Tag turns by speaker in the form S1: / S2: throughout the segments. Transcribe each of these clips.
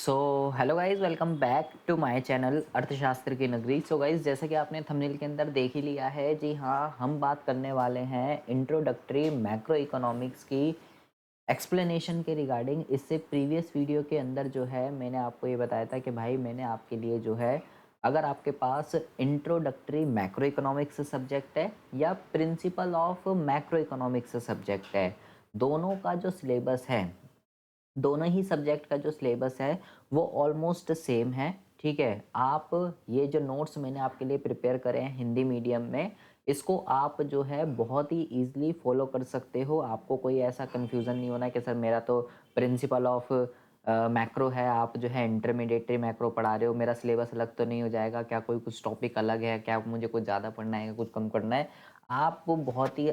S1: So hello guys, welcome back to my channel अर्थशास्त्र की नगरी। सो गाइज, जैसे कि आपने थंबनेल के अंदर देख ही लिया है, जी हाँ, हम बात करने वाले हैं इंट्रोडक्टरी मैक्रो इकोनॉमिक्स की एक्सप्लेनेशन के रिगार्डिंग। इससे प्रीवियस वीडियो के अंदर जो है मैंने आपको ये बताया था कि भाई मैंने आपके लिए जो है, अगर आपके पास इंट्रोडक्टरी मैक्रो इकोनॉमिक्स सब्जेक्ट है या principle of macro economics subject है, दोनों का जो सिलेबस है, दोनों ही सब्जेक्ट का जो सिलेबस है वो ऑलमोस्ट सेम है। ठीक है, आप ये जो नोट्स मैंने आपके लिए प्रिपेयर करे हैं हिंदी मीडियम में, इसको आप जो है बहुत ही ईजिली फॉलो कर सकते हो। आपको कोई ऐसा कन्फ्यूज़न नहीं होना कि सर मेरा तो प्रिंसिपल ऑफ मैक्रो है, आप जो है इंटरमीडिएटरी मैक्रो पढ़ा रहे हो, मेरा सिलेबस अलग तो नहीं हो जाएगा क्या, कोई कुछ टॉपिक अलग है क्या, मुझे कुछ ज़्यादा पढ़ना है कुछ कम पढ़ना है। आप बहुत ही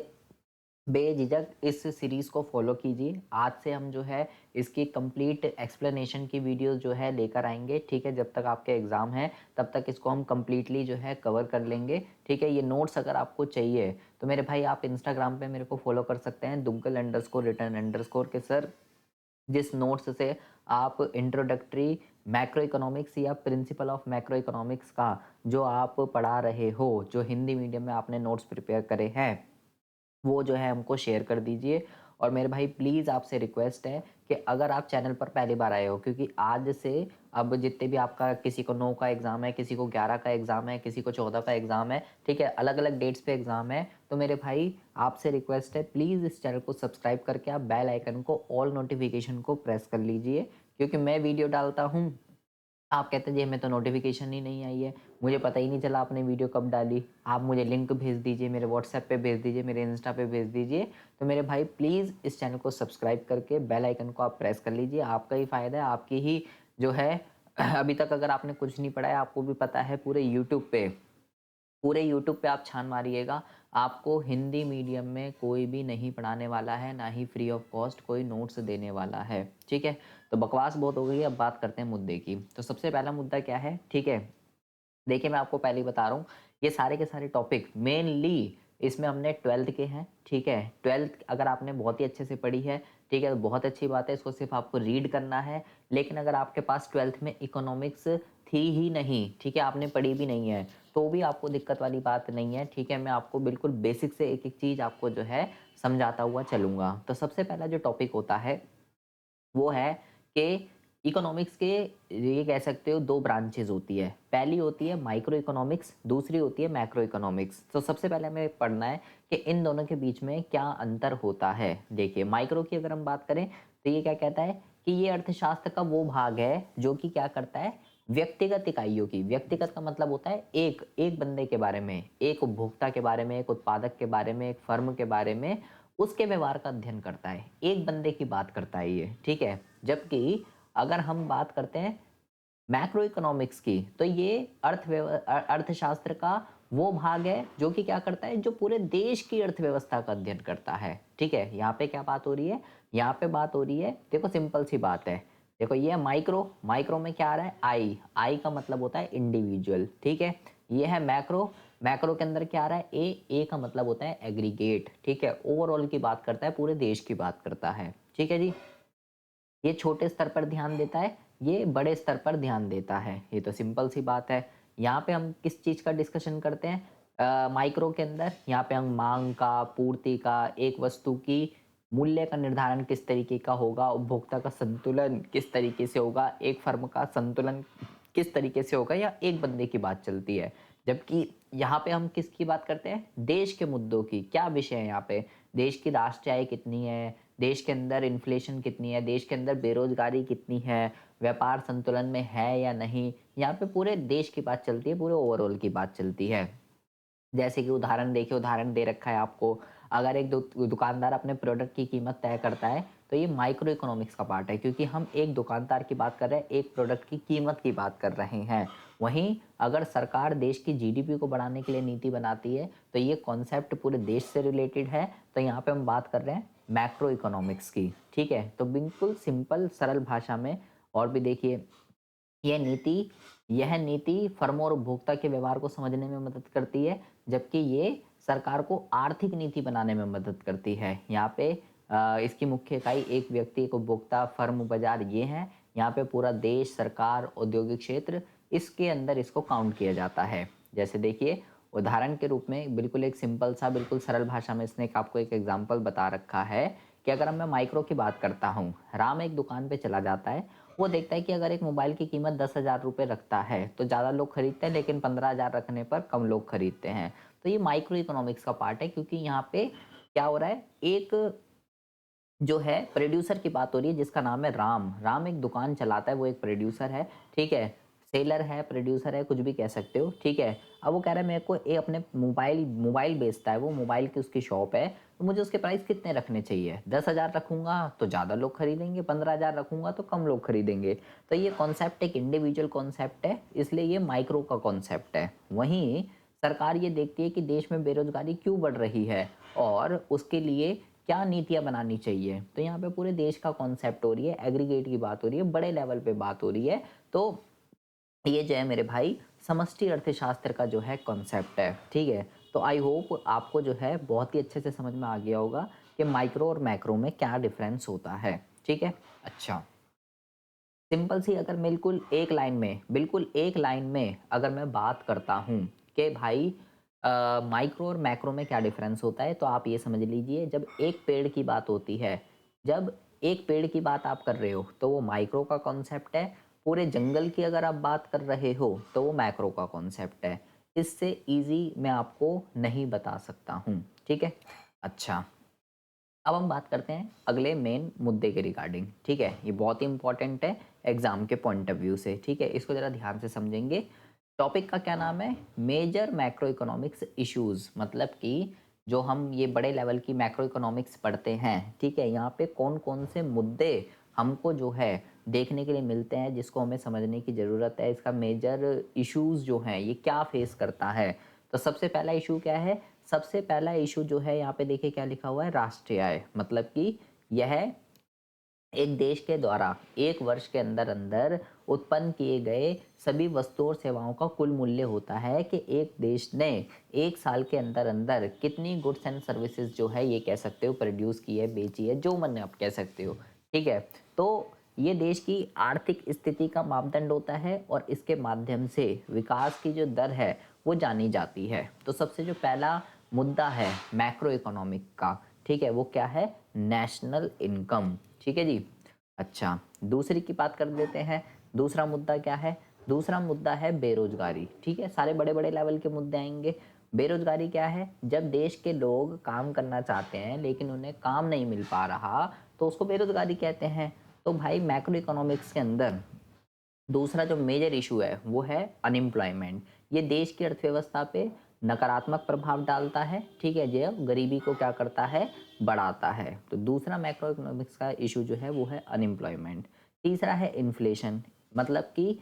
S1: बेझिझक इस सीरीज़ को फॉलो कीजिए। आज से हम जो है इसकी कंप्लीट एक्सप्लेनेशन की वीडियो जो है लेकर आएंगे। ठीक है, जब तक आपके एग्ज़ाम है तब तक इसको हम कंप्लीटली जो है कवर कर लेंगे। ठीक है, ये नोट्स अगर आपको चाहिए तो मेरे भाई आप इंस्टाग्राम पे मेरे को फॉलो कर सकते हैं, दुग्गल_रिटर्न_ के सर जिस नोट्स से आप इंट्रोडक्टरी मैक्रो इकोनॉमिक्स या प्रिंसिपल ऑफ मैक्रो इकोनॉमिक्स का जो आप पढ़ा रहे हो, जो हिंदी मीडियम में आपने नोट्स प्रिपेयर करे हैं, वो जो है हमको शेयर कर दीजिए। और मेरे भाई प्लीज़ आपसे रिक्वेस्ट है कि अगर आप चैनल पर पहली बार आए हो, क्योंकि आज से अब जितने भी आपका, किसी को 9 का एग्ज़ाम है, किसी को 11 का एग्ज़ाम है, किसी को 14 का एग्ज़ाम है, ठीक है, अलग अलग डेट्स पे एग्ज़ाम है। तो मेरे भाई आपसे रिक्वेस्ट है, प्लीज़ इस चैनल को सब्सक्राइब करके आप बेल आइकन को, ऑल नोटिफिकेशन को प्रेस कर लीजिए, क्योंकि मैं वीडियो डालता हूँ, आप कहते हैं जी हमें तो नोटिफिकेशन ही नहीं आई है, मुझे पता ही नहीं चला आपने वीडियो कब डाली। आप मुझे लिंक भेज दीजिए, मेरे व्हाट्सएप पे भेज दीजिए, मेरे इंस्टा पे भेज दीजिए। तो मेरे भाई प्लीज़ इस चैनल को सब्सक्राइब करके बेल आइकन को आप प्रेस कर लीजिए। आपका ही फ़ायदा है, आपकी ही जो है अभी तक अगर आपने कुछ नहीं पढ़ा है, आपको भी पता है, पूरे यूट्यूब पे आप छान मारिएगा, आपको हिंदी मीडियम में कोई भी नहीं पढ़ाने वाला है, ना ही फ्री ऑफ कॉस्ट कोई नोट्स देने वाला है। ठीक है, तो बकवास बहुत हो गई, अब बात करते हैं मुद्दे की। तो सबसे पहला मुद्दा क्या है, ठीक है, देखिए मैं आपको पहले ही बता रहा हूँ, ये सारे के सारे टॉपिक मेनली इसमें हमने 12th के हैं। ठीक है, 12th अगर आपने बहुत ही अच्छे से पढ़ी है, ठीक है, तो बहुत अच्छी बात है, इसको सिर्फ आपको रीड करना है। लेकिन अगर आपके पास 12th में इकोनॉमिक्स थी ही नहीं, ठीक है, आपने पढ़ी भी नहीं है, तो भी आपको दिक्कत वाली बात नहीं है। ठीक है, मैं आपको बिल्कुल बेसिक से एक एक चीज़ आपको जो है समझाता हुआ चलूँगा। तो सबसे पहला जो टॉपिक होता है वो है कि इकोनॉमिक्स के, ये कह सकते हो, 2 ब्रांचेज़ होती है। पहली होती है माइक्रो इकोनॉमिक्स, दूसरी होती है मैक्रो इकोनॉमिक्स। तो सबसे पहले हमें पढ़ना है कि इन दोनों के बीच में क्या अंतर होता है। देखिए, माइक्रो की अगर हम बात करें तो ये क्या कहता है कि ये अर्थशास्त्र का वो भाग है जो कि क्या करता है, व्यक्तिगत इकाइयों की, व्यक्तिगत का मतलब होता है एक एक बंदे के बारे में, एक उपभोक्ता के बारे में, एक उत्पादक के बारे में, एक फर्म के बारे में, उसके व्यवहार का अध्ययन करता है, एक बंदे की बात करता है ये। ठीक है, जबकि अगर हम बात करते हैं मैक्रो इकोनॉमिक्स की, तो ये अर्थशास्त्र का वो भाग है जो कि क्या करता है, जो पूरे देश की अर्थव्यवस्था का अध्ययन करता है। ठीक है, यहाँ पे क्या बात हो रही है, यहाँ पे बात हो रही है, देखो सिंपल सी बात है। देखो ये है माइक्रो, माइक्रो में क्या आ रहा है, आई, आई का मतलब होता है इंडिविजुअल। ठीक है, ये है मैक्रो, मैक्रो के अंदर क्या आ रहा है, ए का मतलब होता है एग्रीगेट। ठीक है, ओवरऑल की बात करता है, पूरे देश की बात करता है। ठीक है जी, ये छोटे स्तर पर ध्यान देता है, ये बड़े स्तर पर ध्यान देता है, ये तो सिंपल सी बात है। यहाँ पे हम किस चीज़ का डिस्कशन करते हैं, माइक्रो के अंदर, यहाँ पे हम मांग का, पूर्ति का, एक वस्तु की मूल्य का निर्धारण किस तरीके का होगा, उपभोक्ता का संतुलन किस तरीके से होगा, एक फर्म का संतुलन किस तरीके से होगा, या एक बंदे की बात चलती है। जबकि यहाँ पे हम किसकी बात करते हैं, देश के मुद्दों की। क्या विषय है यहाँ पे, देश की राष्ट्रीय आय कितनी है, देश के अंदर इन्फ्लेशन कितनी है, देश के अंदर बेरोजगारी कितनी है, व्यापार संतुलन में है या नहीं, यहाँ पे पूरे देश की बात चलती है, पूरे ओवरऑल की बात चलती है। जैसे कि उदाहरण देखिए, उदाहरण दे रखा है आपको, अगर एक दुकानदार अपने प्रोडक्ट की कीमत तय करता है, तो ये माइक्रो इकोनॉमिक्स का पार्ट है, क्योंकि हम एक दुकानदार की बात कर रहे हैं, एक प्रोडक्ट की कीमत की बात कर रहे हैं। वहीं अगर सरकार देश की जीडीपी को बढ़ाने के लिए नीति बनाती है, तो ये कॉन्सेप्ट पूरे देश से रिलेटेड है, तो यहाँ पे हम बात कर रहे हैं मैक्रो इकोनॉमिक्स की। ठीक है, तो बिल्कुल सिंपल सरल भाषा में। और भी देखिए, यह नीति फर्मों और उपभोक्ता के व्यवहार को समझने में मदद करती है, जबकि ये सरकार को आर्थिक नीति बनाने में मदद करती है। यहाँ पे इसकी मुख्य इकाई एक व्यक्ति, एक उपभोक्ता, फर्म, बाजार, ये हैं। यहाँ पे पूरा देश, सरकार, औद्योगिक क्षेत्र इसके अंदर इसको काउंट किया जाता है। जैसे देखिए उदाहरण के रूप में बिल्कुल एक सिंपल सा बिल्कुल सरल भाषा में इसने आपको एक एग्जाम्पल बता रखा है कि अगर मैं माइक्रो की बात करता हूँ, राम एक दुकान पे चला जाता है, वो देखता है कि अगर एक मोबाइल की कीमत 10,000 रुपये रखता है तो ज़्यादा लोग खरीदते हैं, लेकिन 15,000 रखने पर कम लोग खरीदते हैं। तो ये माइक्रो इकोनॉमिक्स का पार्ट है, क्योंकि यहाँ पे क्या हो रहा है, एक जो है प्रोड्यूसर की बात हो रही है जिसका नाम है राम। राम एक दुकान चलाता है, वो एक प्रोड्यूसर है, ठीक है, सेलर है, प्रोड्यूसर है, कुछ भी कह सकते हो, ठीक है। अब वो कह रहा है मेरे को ये अपने मोबाइल मोबाइल बेचता है, वो मोबाइल की उसकी शॉप है, तो मुझे उसके प्राइस कितने रखने चाहिए? 10,000 रखूंगा तो ज़्यादा लोग खरीदेंगे, 15,000 रखूंगा तो कम लोग खरीदेंगे। तो ये कॉन्सेप्ट एक इंडिविजुअल कॉन्सेप्ट है, इसलिए ये माइक्रो का कॉन्सेप्ट है। वहीं सरकार ये देखती है कि देश में बेरोजगारी क्यों बढ़ रही है और उसके लिए क्या नीतियाँ बनानी चाहिए। तो यहाँ पे पूरे देश का कॉन्सेप्ट हो रही है, एग्रीगेट की बात हो रही है, बड़े लेवल पे बात हो रही है। तो ये जो है मेरे भाई समष्टि अर्थशास्त्र का जो है कॉन्सेप्ट है, ठीक है। तो आई होप आपको जो है बहुत ही अच्छे से समझ में आ गया होगा कि माइक्रो और मैक्रो में क्या डिफरेंस होता है, ठीक है। अच्छा, सिंपल सी अगर बिल्कुल एक लाइन में अगर मैं बात करता हूँ कि भाई माइक्रो और मैक्रो में क्या डिफरेंस होता है, तो आप ये समझ लीजिए, जब एक पेड़ की बात होती है, जब एक पेड़ की बात आप कर रहे हो तो वो माइक्रो का कॉन्सेप्ट है। पूरे जंगल की अगर आप बात कर रहे हो तो वो मैक्रो का कॉन्सेप्ट है। इससे इजी मैं आपको नहीं बता सकता हूँ, ठीक है। अच्छा, अब हम बात करते हैं अगले मेन मुद्दे के रिगार्डिंग, ठीक है। ये बहुत ही इंपॉर्टेंट है एग्जाम के पॉइंट ऑफ व्यू से, ठीक है। इसको जरा ध्यान से समझेंगे। टॉपिक का क्या नाम है? मेजर मैक्रो इकोनॉमिक्स इश्यूज, मतलब कि जो हम ये बड़े लेवल की मैक्रो इकोनॉमिक्स पढ़ते हैं, ठीक है, यहाँ पे कौन कौन से मुद्दे हमको जो है देखने के लिए मिलते हैं, जिसको हमें समझने की ज़रूरत है। इसका मेजर इश्यूज जो हैं ये क्या फेस करता है। तो सबसे पहला इशू क्या है? सबसे पहला इशू जो है यहाँ पे देखिए क्या लिखा हुआ है, राष्ट्रीय आय। मतलब कि यह एक देश के द्वारा एक वर्ष के अंदर अंदर उत्पन्न किए गए सभी वस्तुओं और सेवाओं का कुल मूल्य होता है कि एक देश ने एक साल के अंदर अंदर कितनी गुड्स एंड सर्विसेज जो है ये कह सकते हो प्रोड्यूस की है, बेची है, जो मन आप कह सकते हो, ठीक है। तो ये देश की आर्थिक स्थिति का मापदंड होता है और इसके माध्यम से विकास की जो दर है वो जानी जाती है। तो सबसे जो पहला मुद्दा है मैक्रो इकोनॉमिक का, ठीक है, वो क्या है? नेशनल इनकम, ठीक है जी। अच्छा, दूसरी की बात कर देते हैं। दूसरा मुद्दा क्या है? दूसरा मुद्दा है बेरोजगारी, ठीक है। सारे बड़े बड़े लेवल के मुद्दे आएंगे। बेरोजगारी क्या है? जब देश के लोग काम करना चाहते हैं लेकिन उन्हें काम नहीं मिल पा रहा, तो उसको बेरोजगारी कहते हैं। तो भाई मैक्रो इकोनॉमिक्स के अंदर दूसरा जो मेजर इशू है वो है अनएम्प्लॉयमेंट। ये देश की अर्थव्यवस्था पे नकारात्मक प्रभाव डालता है, ठीक है, जो गरीबी को क्या करता है? बढ़ाता है। तो दूसरा मैक्रो इकोनॉमिक्स का इशू जो है वो है अनएम्प्लॉयमेंट। तीसरा है इन्फ्लेशन, मतलब कि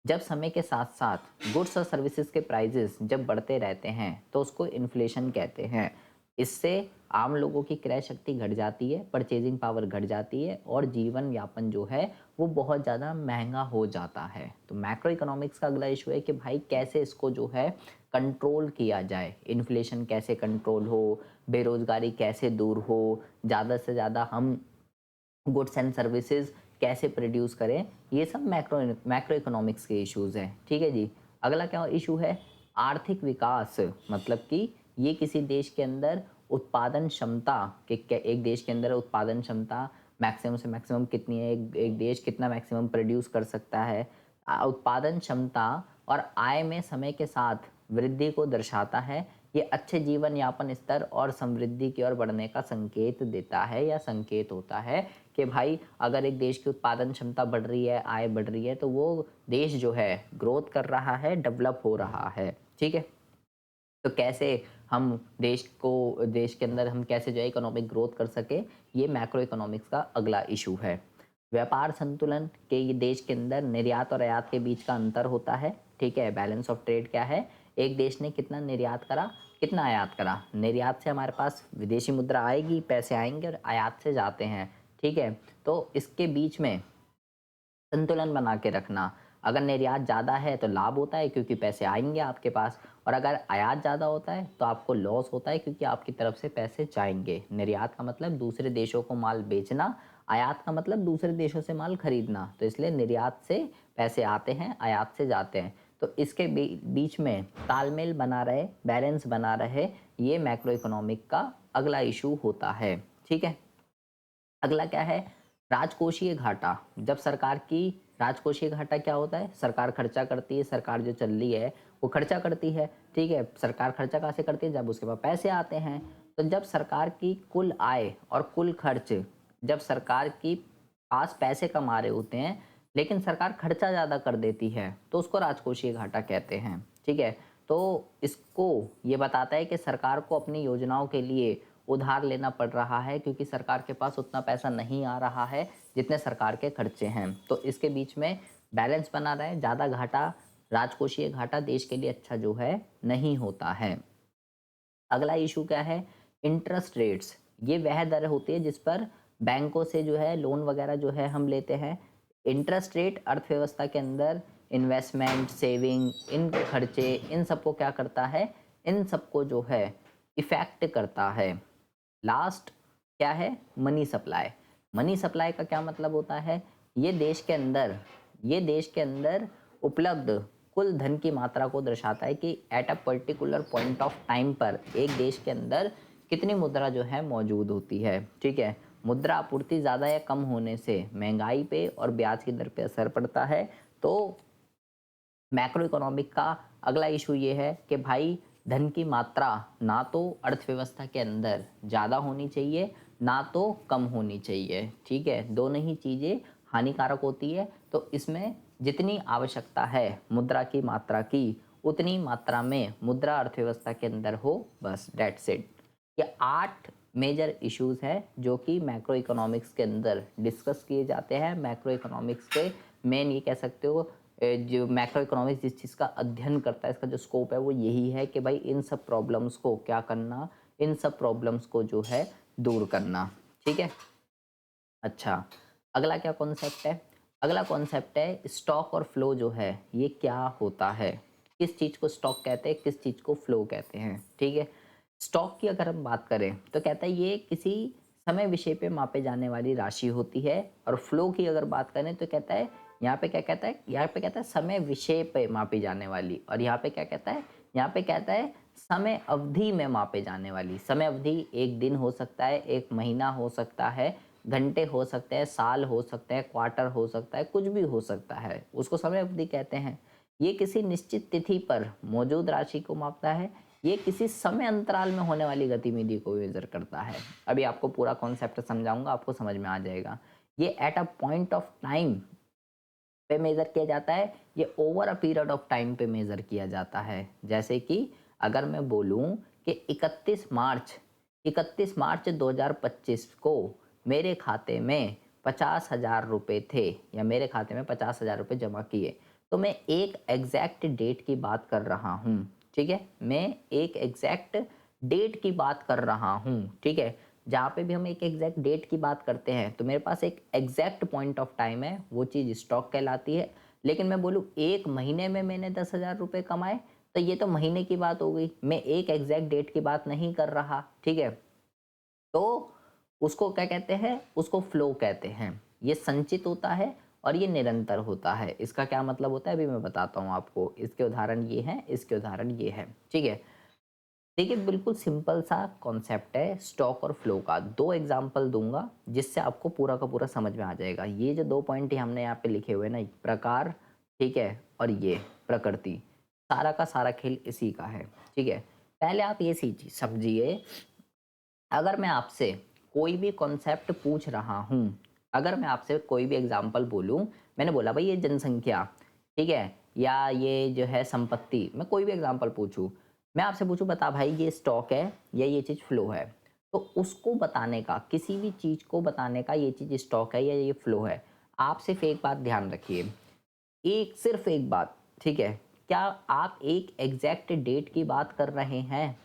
S1: जब समय के साथ साथ गुड्स और सर्विसेज के प्राइजेस जब बढ़ते रहते हैं तो उसको इन्फ्लेशन कहते हैं। इससे आम लोगों की क्रय शक्ति घट जाती है, परचेजिंग पावर घट जाती है और जीवन यापन जो है वो बहुत ज़्यादा महंगा हो जाता है। तो मैक्रो इकोनॉमिक्स का अगला इशू है कि भाई कैसे इसको जो है कंट्रोल किया जाए, इन्फ्लेशन कैसे कंट्रोल हो, बेरोजगारी कैसे दूर हो, ज़्यादा से ज़्यादा हम गुड्स एंड सर्विसेज कैसे प्रोड्यूस करें। ये सब मैक्रो मैक्रो इकोनॉमिक्स के इश्यूज हैं, ठीक है जी। अगला क्या इशू है? आर्थिक विकास, मतलब कि ये किसी देश के अंदर उत्पादन क्षमता के एक देश के अंदर उत्पादन क्षमता मैक्सिमम से मैक्सिमम कितनी है, एक देश कितना मैक्सिमम प्रोड्यूस कर सकता है। उत्पादन क्षमता और आय में समय के साथ वृद्धि को दर्शाता है। ये अच्छे जीवन यापन स्तर और समृद्धि की ओर बढ़ने का संकेत देता है या संकेत होता है कि भाई अगर एक देश की उत्पादन क्षमता बढ़ रही है, आय बढ़ रही है, तो वो देश जो है ग्रोथ कर रहा है, डेवलप हो रहा है, ठीक है। तो कैसे हम देश के अंदर हम कैसे जो है इकोनॉमिक ग्रोथ कर सके, ये मैक्रो इकोनॉमिक्स का अगला इशू है। व्यापार संतुलन के ये देश के अंदर निर्यात और आयात के बीच का अंतर होता है, ठीक है। बैलेंस ऑफ ट्रेड क्या है? एक देश ने कितना निर्यात करा, कितना आयात करा। निर्यात से हमारे पास विदेशी मुद्रा आएगी, पैसे आएंगे, और आयात से जाते हैं, ठीक है। तो इसके बीच में संतुलन बना के रखना। अगर निर्यात ज़्यादा है तो लाभ होता है क्योंकि पैसे आएंगे आपके पास, और अगर आयात ज़्यादा होता है तो आपको लॉस होता है क्योंकि आपकी तरफ से पैसे जाएंगे। निर्यात का मतलब दूसरे देशों को माल बेचना, आयात का मतलब दूसरे देशों से माल खरीदना, तो इसलिए निर्यात से पैसे आते हैं, आयात से जाते हैं। तो इसके बीच में तालमेल बना रहे, बैलेंस बना रहे, ये मैक्रो इकोनॉमिक का अगला इशू होता है। ठीक है, अगला क्या है, राजकोषीय घाटा। जब सरकार की राजकोषीय घाटा क्या होता है, सरकार खर्चा करती है, सरकार जो चल रही है वो खर्चा करती है। ठीक है, सरकार खर्चा कहाँ से करती है, जब उसके पास पैसे आते हैं। तो जब सरकार की कुल आय और कुल खर्च, जब सरकार की पास पैसे कम आ रहे होते हैं लेकिन सरकार खर्चा ज़्यादा कर देती है, तो उसको राजकोषीय घाटा कहते हैं। ठीक है, तो इसको ये बताता है कि सरकार को अपनी योजनाओं के लिए उधार लेना पड़ रहा है, क्योंकि सरकार के पास उतना पैसा नहीं आ रहा है जितने सरकार के खर्चे हैं। तो इसके बीच में बैलेंस बना रहे, ज़्यादा घाटा, राजकोषीय घाटा देश के लिए अच्छा जो है नहीं होता है। अगला इशू क्या है, इंटरेस्ट रेट्स। ये वह दर होती है जिस पर बैंकों से जो है लोन वगैरह जो है हम लेते हैं। इंटरेस्ट रेट अर्थव्यवस्था के अंदर इन्वेस्टमेंट, सेविंग, इन खर्चे, इन सबको क्या करता है, इन सबको जो है इफेक्ट करता है। लास्ट क्या है, मनी सप्लाई। मनी सप्लाई का क्या मतलब होता है, ये देश के अंदर, ये देश के अंदर उपलब्ध कुल धन की मात्रा को दर्शाता है कि at a particular point of time पर एक देश के अंदर कितनी मुद्रा जो है मौजूद होती है। ठीक है, मुद्रा आपूर्ति ज़्यादा या कम होने से महंगाई पे और ब्याज की दर पे असर पड़ता है। तो मैक्रो इकोनॉमिक का अगला इशू ये है कि भाई धन की मात्रा ना तो अर्थव्यवस्था के अंदर ज़्यादा होनी चाहिए, ना तो कम होनी चाहिए। ठीक है, दोनों ही चीज़ें हानिकारक होती है। तो इसमें जितनी आवश्यकता है मुद्रा की मात्रा की, उतनी मात्रा में मुद्रा अर्थव्यवस्था के अंदर हो, बस डेट्स इट। ये 8 मेजर इश्यूज है जो कि मैक्रो इकोनॉमिक्स के अंदर डिस्कस किए जाते हैं। मैक्रो इकोनॉमिक्स पे मेन ये कह सकते हो, जो मैक्रो इकोनॉमिक्स जिस चीज़ का अध्ययन करता है, इसका जो स्कोप है वो यही है कि भाई इन सब प्रॉब्लम्स को क्या करना, इन सब प्रॉब्लम्स को जो है दूर करना। ठीक है, अच्छा, अगला क्या कॉन्सेप्ट है, अगला कॉन्सेप्ट है स्टॉक और फ्लो जो है ये क्या होता है, किस चीज़ को स्टॉक कहते हैं, किस चीज़ को फ्लो कहते हैं। ठीक है, स्टॉक की अगर हम बात करें तो कहता है ये किसी समय विषय पे मापे जाने वाली राशि होती है, और फ्लो की अगर बात करें तो कहता है यहाँ पे क्या कहता है, यहाँ पे कहता है समय विषय पे मापी जाने वाली, और यहाँ पे क्या कहता है, यहाँ पे कहता है समय अवधि में मापे जाने वाली। समय अवधि एक दिन हो सकता है, एक महीना हो सकता है, घंटे हो सकते हैं, साल हो सकते हैं, क्वार्टर हो सकता है, कुछ भी हो सकता है, उसको समय अवधि कहते हैं। ये किसी निश्चित तिथि पर मौजूद राशि को मापता है, ये किसी समय अंतराल में होने वाली गतिविधि को मेजर करता है। अभी आपको पूरा कॉन्सेप्ट समझाऊंगा, आपको समझ में आ जाएगा। ये at a point of time पे मेजर किया जाता है, ये over a period of time पे मेजर किया जाता है। जैसे कि अगर मैं बोलूं कि 31 मार्च 2025 को मेरे खाते में 50,000 रुपये थे, या मेरे खाते में 50,000 रुपये जमा किए, तो मैं एक एग्जैक्ट डेट की बात कर रहा हूँ। ठीक है, मैं एक एग्जैक्ट डेट की बात कर रहा हूँ। ठीक है, जहाँ पे भी हम एक एग्जैक्ट डेट की बात करते हैं तो मेरे पास एक एग्जैक्ट पॉइंट ऑफ टाइम है, वो चीज़ स्टॉक कहलाती है। लेकिन मैं बोलूँ एक महीने में मैंने 10,000 रुपये कमाए, तो ये तो महीने की बात हो गई, मैं एक एग्जैक्ट डेट की बात नहीं कर रहा। ठीक है, तो उसको क्या कहते हैं, उसको फ्लो कहते हैं। ये संचित होता है और ये निरंतर होता है। इसका क्या मतलब होता है अभी मैं बताता हूँ आपको। इसके उदाहरण ये हैं, इसके उदाहरण ये हैं। ठीक है, देखिए बिल्कुल सिंपल सा कॉन्सेप्ट है स्टॉक और फ्लो का। दो एग्जांपल दूंगा जिससे आपको पूरा का पूरा समझ में आ जाएगा। ये जो दो पॉइंट हमने यहाँ पे लिखे हुए ना, प्रकार, ठीक है, और ये प्रकृति, सारा का सारा खेल इसी का है। ठीक है, पहले आप ये समझिए, अगर मैं आपसे कोई भी कॉन्सेप्ट पूछ रहा हूँ, अगर मैं आपसे कोई भी एग्जांपल बोलूँ, मैंने बोला भाई ये जनसंख्या, ठीक है, या ये जो है संपत्ति, मैं कोई भी एग्जांपल पूछूँ, मैं आपसे पूछूँ बता भाई ये स्टॉक है या ये चीज़ फ्लो है, तो उसको बताने का, किसी भी चीज़ को बताने का ये चीज़ स्टॉक है या ये फ्लो है, आप सिर्फ एक बात ध्यान रखिए, एक सिर्फ एक बात, ठीक है, क्या आप एक एग्जैक्ट डेट की बात कर रहे हैं?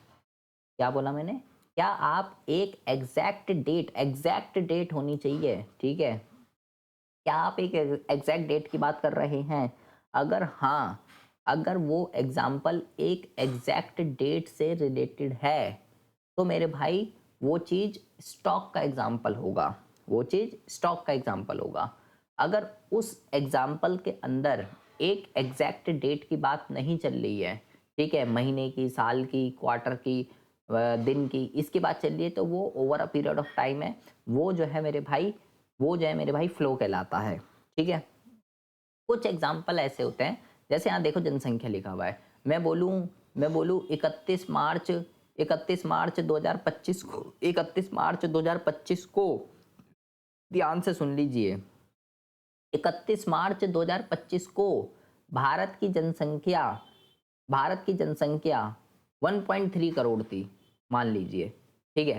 S1: क्या बोला मैंने? क्या आप एक एग्जैक्ट डेट होनी चाहिए, ठीक है? क्या आप एक एग्जैक्ट डेट की बात कर रहे हैं? अगर हाँ, अगर वो एग्ज़ाम्पल एक एग्जैक्ट डेट से रिलेटेड है, तो मेरे भाई वो चीज़ स्टॉक का एग्ज़ाम्पल होगा। वो चीज़ स्टॉक का एग्जाम्पल होगा। अगर उस एग्जाम्पल के अंदर एक एग्जैक्ट डेट की बात नहीं चल रही है, ठीक है, महीने की, साल की, क्वार्टर की, दिन की, इसकी बात चल रही है, तो वो over a period of time है, वो जो है मेरे भाई, वो जो है मेरे भाई फ्लो कहलाता है। ठीक है, कुछ एग्जाम्पल ऐसे होते हैं, जैसे यहाँ देखो जनसंख्या लिखा हुआ है, मैं बोलूँ 31 मार्च 2025 को, 31 मार्च 2025 को, ध्यान से सुन लीजिए, 31 मार्च 2025 को भारत की जनसंख्या भारत की जनसंख्या 1.3 करोड़ थी, मान लीजिए। ठीक है,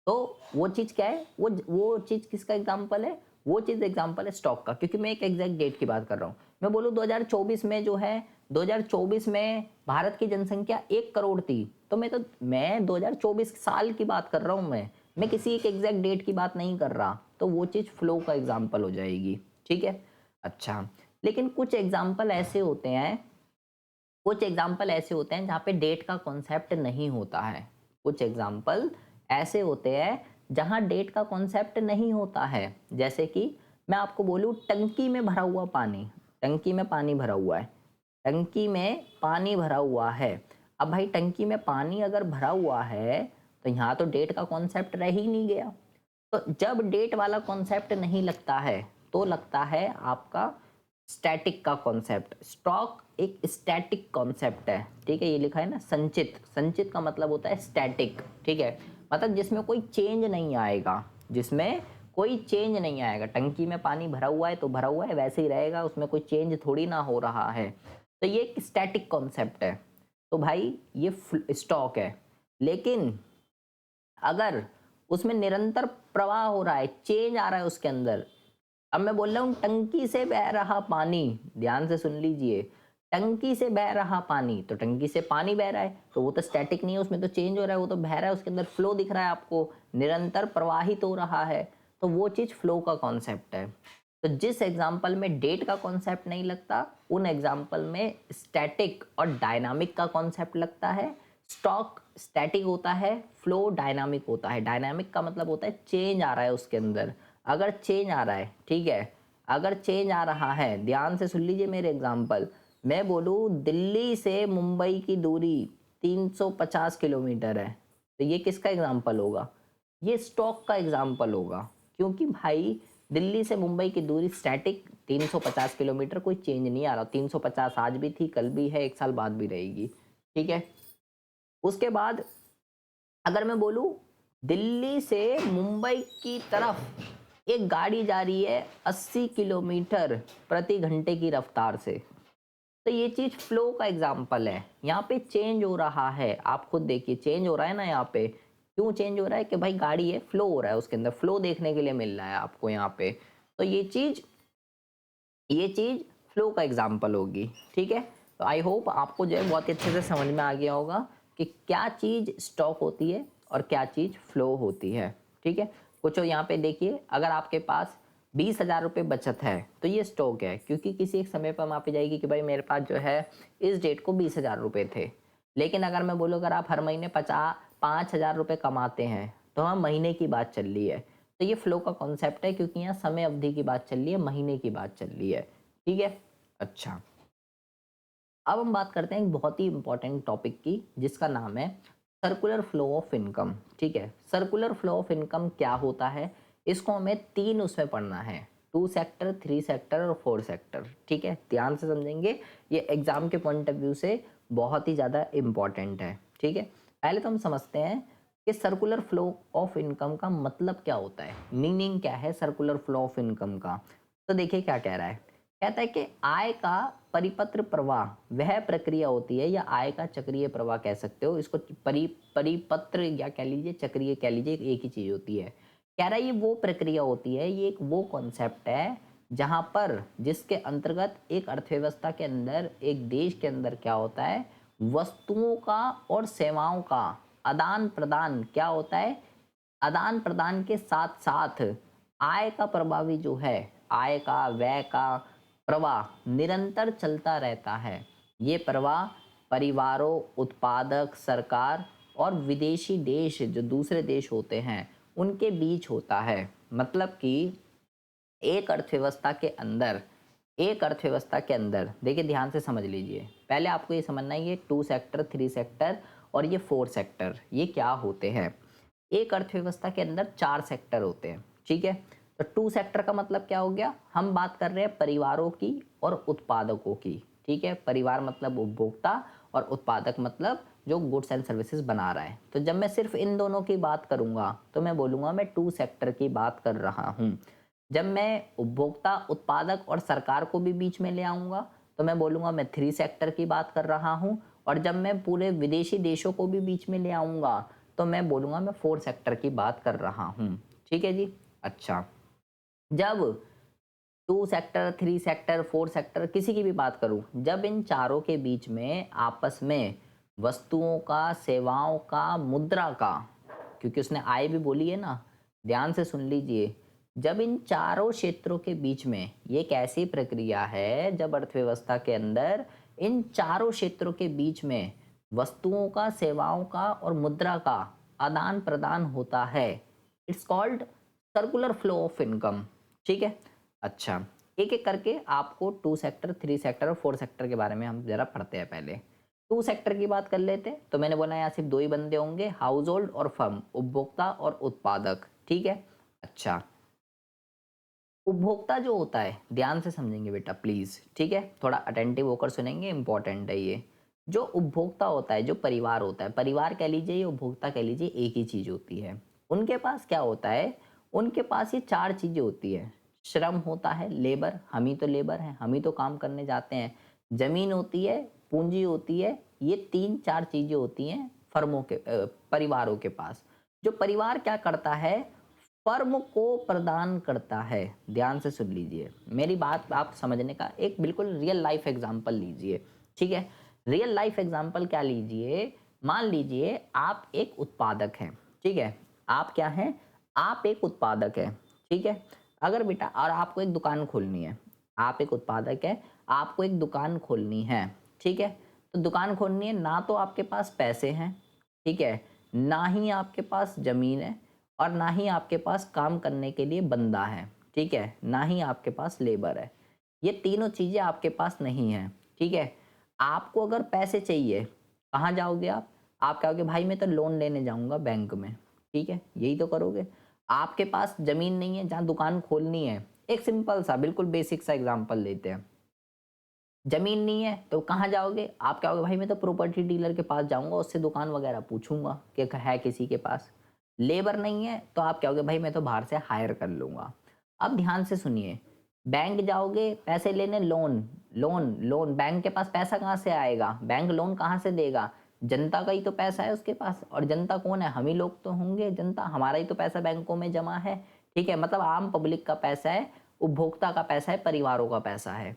S1: तो वो चीज़ क्या है, वो चीज़ किसका एग्जाम्पल है, वो चीज़ एग्जाम्पल है स्टॉक का, क्योंकि मैं एक एग्जैक्ट डेट की बात कर रहा हूँ। मैं बोलूँ 2024 में जो है, 2024 में भारत की जनसंख्या 1 करोड़ थी, तो मैं 2024 साल की बात कर रहा हूँ, मैं किसी एक एग्जैक्ट डेट की बात नहीं कर रहा, तो वो चीज़ फ्लो का एग्जाम्पल हो जाएगी। ठीक है, अच्छा, लेकिन कुछ एग्जाम्पल ऐसे होते हैं जहाँ पे डेट का कॉन्सेप्ट नहीं होता है। कुछ एग्जाम्पल ऐसे होते हैं जहाँ डेट का कॉन्सेप्ट नहीं होता है। जैसे कि मैं आपको बोलूँ, टंकी में भरा हुआ पानी, टंकी में पानी भरा हुआ है, टंकी में पानी भरा हुआ है। अब भाई टंकी में पानी अगर भरा हुआ है, तो यहाँ तो डेट का कॉन्सेप्ट रह ही नहीं गया। तो जब डेट वाला कॉन्सेप्ट नहीं लगता है, तो लगता है आपका स्टैटिक का कॉन्सेप्ट। स्टॉक एक स्टैटिक कॉन्सेप्ट है। ठीक है, ये लिखा है ना संचित, संचित का मतलब होता है स्टैटिक। ठीक है, मतलब जिसमें कोई चेंज नहीं आएगा, जिसमें कोई चेंज नहीं आएगा। टंकी में पानी भरा हुआ है तो भरा हुआ है, वैसे ही रहेगा, उसमें कोई चेंज थोड़ी ना हो रहा है। तो ये एक स्टैटिक कॉन्सेप्ट है। तो भाई ये स्टॉक है। लेकिन अगर उसमें निरंतर प्रवाह हो रहा है, चेंज आ रहा है उसके अंदर, अब मैं बोल रहा हूँ टंकी से बह रहा पानी, ध्यान से सुन लीजिए, टंकी से बह रहा पानी, तो टंकी से पानी बह रहा है, तो वो तो स्टैटिक नहीं है, उसमें तो चेंज हो रहा है, वो तो बह रहा है, उसके अंदर फ्लो दिख रहा है आपको, निरंतर प्रवाहित हो रहा है, तो वो चीज़ फ्लो का कॉन्सेप्ट है। तो जिस एग्जाम्पल में डेट का कॉन्सेप्ट नहीं लगता, उन एग्जाम्पल में स्टैटिक और डायनामिक का कॉन्सेप्ट लगता है। स्टॉक स्टैटिक होता है, फ्लो डायनामिक होता है। डायनामिक का मतलब होता है चेंज आ रहा है उसके अंदर। अगर चेंज आ रहा है, ठीक है, अगर चेंज आ रहा है, ध्यान से सुन लीजिए मेरे एग्जाम्पल, मैं बोलूँ दिल्ली से मुंबई की दूरी 350 किलोमीटर है, तो ये किसका एग्जाम्पल होगा, ये स्टॉक का एग्जाम्पल होगा। क्योंकि भाई दिल्ली से मुंबई की दूरी स्टैटिक 350 किलोमीटर, कोई चेंज नहीं आ रहा। 350 आज भी थी, कल भी है, 1 साल बाद भी रहेगी। ठीक है, उसके बाद अगर मैं बोलूँ दिल्ली से मुंबई की तरफ एक गाड़ी जा रही है 80 किलोमीटर प्रति घंटे की रफ्तार से, तो ये चीज़ फ्लो का एग्जाम्पल है। यहाँ पे चेंज हो रहा है, आप खुद देखिए चेंज हो रहा है ना। यहाँ पे क्यों चेंज हो रहा है, कि भाई गाड़ी है, फ्लो हो रहा है, उसके अंदर फ्लो देखने के लिए मिल रहा है आपको यहाँ पे। तो ये चीज़ फ्लो का एग्जाम्पल होगी। ठीक है, तो आई होप आपको जो है बहुत ही अच्छे से समझ में आ गया होगा कि क्या चीज़ स्टॉक होती है और क्या चीज़ फ्लो होती है। ठीक है, कुछ यहाँ पे देखिए, अगर आपके पास 20,000 रुपये बचत है, तो ये स्टॉक है, क्योंकि किसी एक समय पर मापी जाएगी कि भाई मेरे पास जो है इस डेट को 20,000 रुपये थे। लेकिन अगर मैं बोलूँ, अगर आप हर महीने 5,000 रुपये कमाते हैं, तो हाँ महीने की बात चल रही है, तो ये फ्लो का कॉन्सेप्ट है, क्योंकि यहाँ समय अवधि की बात चल रही है, महीने की बात चल रही है। ठीक है, अच्छा, अब हम बात करते हैं एक बहुत ही इंपॉर्टेंट टॉपिक की, जिसका नाम है सर्कुलर फ्लो ऑफ इनकम। ठीक है, सर्कुलर फ्लो ऑफ इनकम क्या होता है, इसको हमें 3 उसमें पढ़ना है, 2 सेक्टर, 3 सेक्टर और 4 सेक्टर। ठीक है, ध्यान से समझेंगे, ये एग्जाम के पॉइंट ऑफ व्यू से बहुत ही ज़्यादा इम्पॉर्टेंट है। ठीक है, पहले तो हम समझते हैं कि सर्कुलर फ्लो ऑफ इनकम का मतलब क्या होता है, मीनिंग क्या है सर्कुलर फ्लो ऑफ इनकम का। तो देखिए क्या कह रहा है, कहता है कि आय का परिपत्र प्रवाह वह प्रक्रिया होती है, या आय का चक्रीय प्रवाह कह सकते हो इसको, परिपत्र या कह लीजिए, चक्रीय कह लीजिए, एक ही चीज होती है। कह रहा है ये वो प्रक्रिया होती है, ये एक वो कॉन्सेप्ट है जहां पर, जिसके अंतर्गत एक अर्थव्यवस्था के अंदर, एक देश के अंदर क्या होता है, वस्तुओं का और सेवाओं का आदान प्रदान क्या होता है, आदान प्रदान के साथ साथ आय का प्रभावी जो है, आय का व्यय का प्रवाह निरंतर चलता रहता है। ये प्रवाह परिवारों, उत्पादक, सरकार और विदेशी देश, जो दूसरे देश होते हैं, उनके बीच होता है। मतलब कि एक अर्थव्यवस्था के अंदर देखिए, ध्यान से समझ लीजिए। पहले आपको ये समझना है ये 2 सेक्टर, 3 सेक्टर और ये 4 सेक्टर ये क्या होते हैं। एक अर्थव्यवस्था के अंदर 4 सेक्टर होते हैं, ठीक है। तो 2 सेक्टर का मतलब क्या हो गया, हम बात कर रहे हैं परिवारों की और उत्पादकों की, ठीक है। परिवार मतलब उपभोक्ता और उत्पादक मतलब जो गुड्स एंड सर्विसेज बना रहा है। तो जब मैं सिर्फ इन दोनों की बात करूंगा तो मैं बोलूंगा मैं 2 सेक्टर की बात कर रहा हूँ। जब मैं उपभोक्ता, उत्पादक और सरकार को भी बीच में ले आऊंगा तो मैं बोलूंगा मैं 3 सेक्टर की बात कर रहा हूँ। और जब मैं पूरे विदेशी देशों को भी बीच में ले आऊंगा तो मैं बोलूंगा मैं 4 सेक्टर की बात कर रहा हूँ, ठीक है जी। अच्छा, जब 2 सेक्टर, 3 सेक्टर, 4 सेक्टर किसी की भी बात करूं, जब इन चारों के बीच में आपस में वस्तुओं का, सेवाओं का, मुद्रा का, क्योंकि उसने आय भी बोली है ना, ध्यान से सुन लीजिए। जब इन चारों क्षेत्रों के बीच में, ये एक ऐसी प्रक्रिया है जब अर्थव्यवस्था के अंदर इन चारों क्षेत्रों के बीच में वस्तुओं का, सेवाओं का और मुद्रा का आदान प्रदान होता है, it's called circular flow of income, ठीक है। अच्छा, एक एक करके आपको 2 सेक्टर, 3 सेक्टर और 4 सेक्टर के बारे में हम जरा पढ़ते हैं। पहले 2 सेक्टर की बात कर लेते हैं। तो मैंने बोला यहाँ सिर्फ 2 ही बंदे होंगे, हाउस होल्ड और फर्म, उपभोक्ता और उत्पादक, ठीक है। अच्छा, उपभोक्ता जो होता है, ध्यान से समझेंगे बेटा प्लीज, ठीक है, थोड़ा अटेंटिव होकर सुनेंगे, इंपॉर्टेंट है ये। जो उपभोक्ता होता है, जो परिवार होता है, परिवार कह लीजिए या उपभोक्ता कह लीजिए, एक ही चीज होती है। उनके पास क्या होता है, उनके पास ये 4 चीजें होती है। श्रम होता है, लेबर, हम ही तो लेबर हैं, हम ही तो काम करने जाते हैं। जमीन होती है, पूंजी होती है, ये 3-4 चीजें होती हैं फर्मों के, परिवारों के पास। जो परिवार क्या करता है, फर्म को प्रदान करता है। ध्यान से सुन लीजिए मेरी बात, आप समझने का एक बिल्कुल रियल लाइफ एग्जांपल लीजिए, ठीक है। रियल लाइफ एग्जांपल क्या लीजिए, मान लीजिए आप एक उत्पादक हैं, ठीक है। आप क्या हैं, आप एक उत्पादक हैं, ठीक है। अगर बेटा, और आपको एक दुकान खोलनी है, आप एक उत्पादक है, आपको एक दुकान खोलनी है, ठीक है। तो दुकान खोलनी है, ना तो आपके पास पैसे हैं, ठीक है, ना ही आपके पास जमीन है, और ना ही आपके पास काम करने के लिए बंदा है, ठीक है, ना ही आपके पास लेबर है। ये तीनों चीज़ें आपके पास नहीं है, ठीक है। आपको अगर पैसे चाहिए, कहाँ जाओगे आप कहोगे भाई मैं तो लोन लेने जाऊंगा बैंक में, ठीक है, यही तो करोगे। आपके पास ज़मीन नहीं है जहाँ दुकान खोलनी है, एक सिंपल सा बिल्कुल बेसिक सा एग्जांपल लेते हैं। ज़मीन नहीं है तो कहाँ जाओगे, आप कहोगे भाई मैं तो प्रॉपर्टी डीलर के पास जाऊँगा, उससे दुकान वगैरह पूछूँगा कि है किसी के पास। लेबर नहीं है तो आप कहोगे भाई मैं तो बाहर से हायर कर लूँगा। अब ध्यान से सुनिए, बैंक जाओगे पैसे लेने, लोन लोन लोन, बैंक के पास पैसा कहाँ से आएगा, बैंक लोन कहाँ से देगा, जनता का ही तो पैसा है उसके पास। और जनता कौन है, हम ही लोग तो होंगे जनता, हमारा ही तो पैसा बैंकों में जमा है, ठीक है। मतलब आम पब्लिक का पैसा है, उपभोक्ता का पैसा है, परिवारों का पैसा है।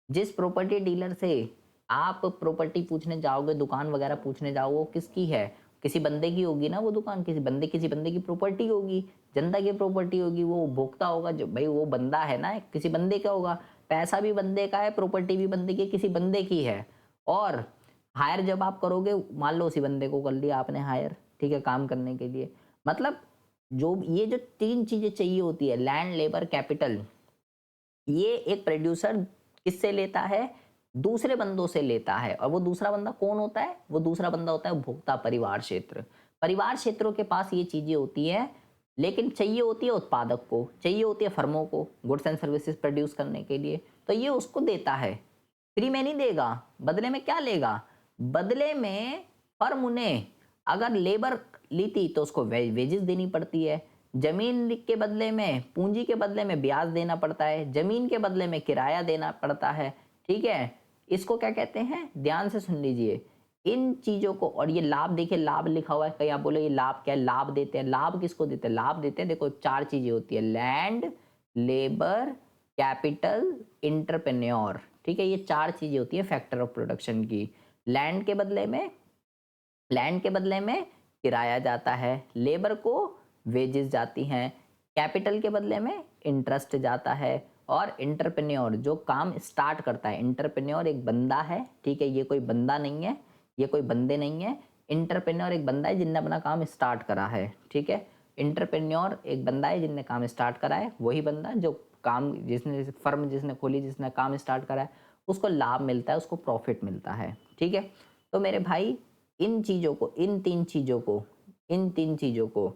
S1: जिस प्रॉपर्टी डीलर से आप प्रॉपर्टी पूछने जाओगे, दुकान वगैरह पूछने जाओगे, वो किसकी है, किसी बंदे की होगी ना वो दुकान, किसी बंदे की प्रॉपर्टी होगी, जनता की प्रॉपर्टी होगी, वो उपभोक्ता होगा, जो भाई वो बंदा है ना, किसी बंदे का होगा। पैसा भी बंदे का है, प्रॉपर्टी भी बंदे की, किसी बंदे की है। और हायर जब आप करोगे, मान लो उसी बंदे को कर लिया आपने हायर, ठीक है, काम करने के लिए। मतलब जो ये जो 3 चीजें चाहिए होती है, लैंड, लेबर, कैपिटल, ये एक प्रोड्यूसर किससे लेता है, दूसरे बंदों से लेता है। और वो दूसरा बंदा कौन होता है, वो दूसरा बंदा होता है उपभोक्ता, परिवार क्षेत्र। परिवार क्षेत्रों के पास ये चीजें होती है, लेकिन चाहिए होती है उत्पादक को, चाहिए होती है फर्मों को गुड्स एंड सर्विसेज प्रोड्यूस करने के लिए, तो ये उसको देता है। फ्री में नहीं देगा, बदले में क्या लेगा, बदले में फर्म उन्हें अगर लेबर ली थी तो उसको वेजेस देनी पड़ती है, जमीन के बदले में, पूंजी के बदले में ब्याज देना पड़ता है, जमीन के बदले में किराया देना पड़ता है, ठीक है। इसको क्या कहते हैं, ध्यान से सुन लीजिए इन चीजों को। और ये लाभ, देखिए लाभ लिखा हुआ है, कहीं आप बोले ये लाभ क्या है, लाभ देते हैं, लाभ किसको देते हैं, लाभ देते हैं, देखो 4 चीजें होती है, लैंड, लेबर, कैपिटल, इंटरप्रेन्योर, ठीक है। ये 4 चीजें होती है फैक्टर ऑफ प्रोडक्शन की। लैंड के बदले में, लैंड के बदले में किराया जाता है, लेबर को वेजेस जाती हैं, कैपिटल के बदले में इंटरेस्ट जाता है, और इंटरप्रेन्योर जो काम स्टार्ट करता है, इंटरप्रेन्योर एक बंदा है, ठीक है, ये कोई बंदा नहीं है, ये कोई बंदे नहीं है। इंटरप्रेन्योर एक बंदा है जिसने अपना काम स्टार्ट करा है, ठीक है। इंटरप्रेन्योर एक बंदा है जिसने काम स्टार्ट करा है, वही बंदा जो काम जिसने फर्म जिसने खोली, जिसने काम स्टार्ट करा है, उसको लाभ मिलता है, उसको प्रॉफिट मिलता है। ठीक है, तो मेरे भाई इन चीज़ों को, इन तीन चीज़ों को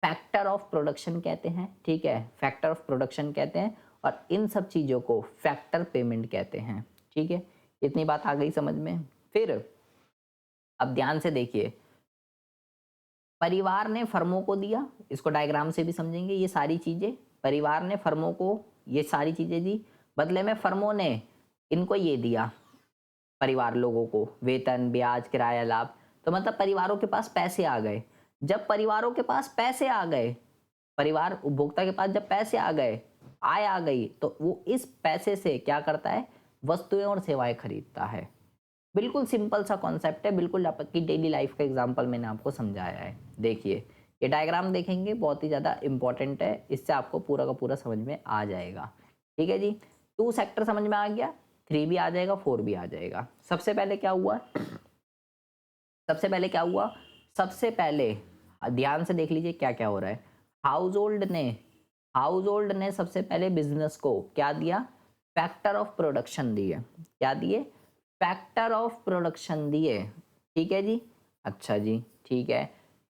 S1: फैक्टर ऑफ प्रोडक्शन कहते हैं। ठीक है, फैक्टर ऑफ प्रोडक्शन कहते हैं, और इन सब चीज़ों को फैक्टर पेमेंट कहते हैं। ठीक है, इतनी बात आ गई समझ में। फिर अब ध्यान से देखिए, परिवार ने फर्मों को दिया, इसको डायग्राम से भी समझेंगे। ये सारी चीज़ें परिवार ने फर्मों को ये सारी चीज़ें दी, बदले में फर्मों ने इनको ये दिया, परिवार लोगों को वेतन, ब्याज, किराया, लाभ। तो मतलब परिवारों के पास पैसे आ गए। जब परिवारों के पास पैसे आ गए, परिवार उपभोक्ता के पास जब पैसे आ गए, आय आ गई, तो वो इस पैसे से क्या करता है, वस्तुएं और सेवाएं खरीदता है। बिल्कुल सिंपल सा कॉन्सेप्ट है, बिल्कुल आपकी डेली लाइफ का एग्जांपल मैंने आपको समझाया है। देखिए ये डायग्राम देखेंगे, बहुत ही ज़्यादा इंपॉर्टेंट है, इससे आपको पूरा का पूरा समझ में आ जाएगा। ठीक है जी, 2 सेक्टर समझ में आ गया, 3 भी आ जाएगा, 4 भी आ जाएगा। सबसे पहले क्या हुआ, सबसे पहले ध्यान से देख लीजिए क्या क्या हो रहा है। हाउस होल्ड ने सबसे पहले बिजनेस को क्या दिया, फैक्टर ऑफ प्रोडक्शन दिए। क्या दिए, फैक्टर ऑफ प्रोडक्शन दिए। ठीक है जी, अच्छा जी, ठीक है,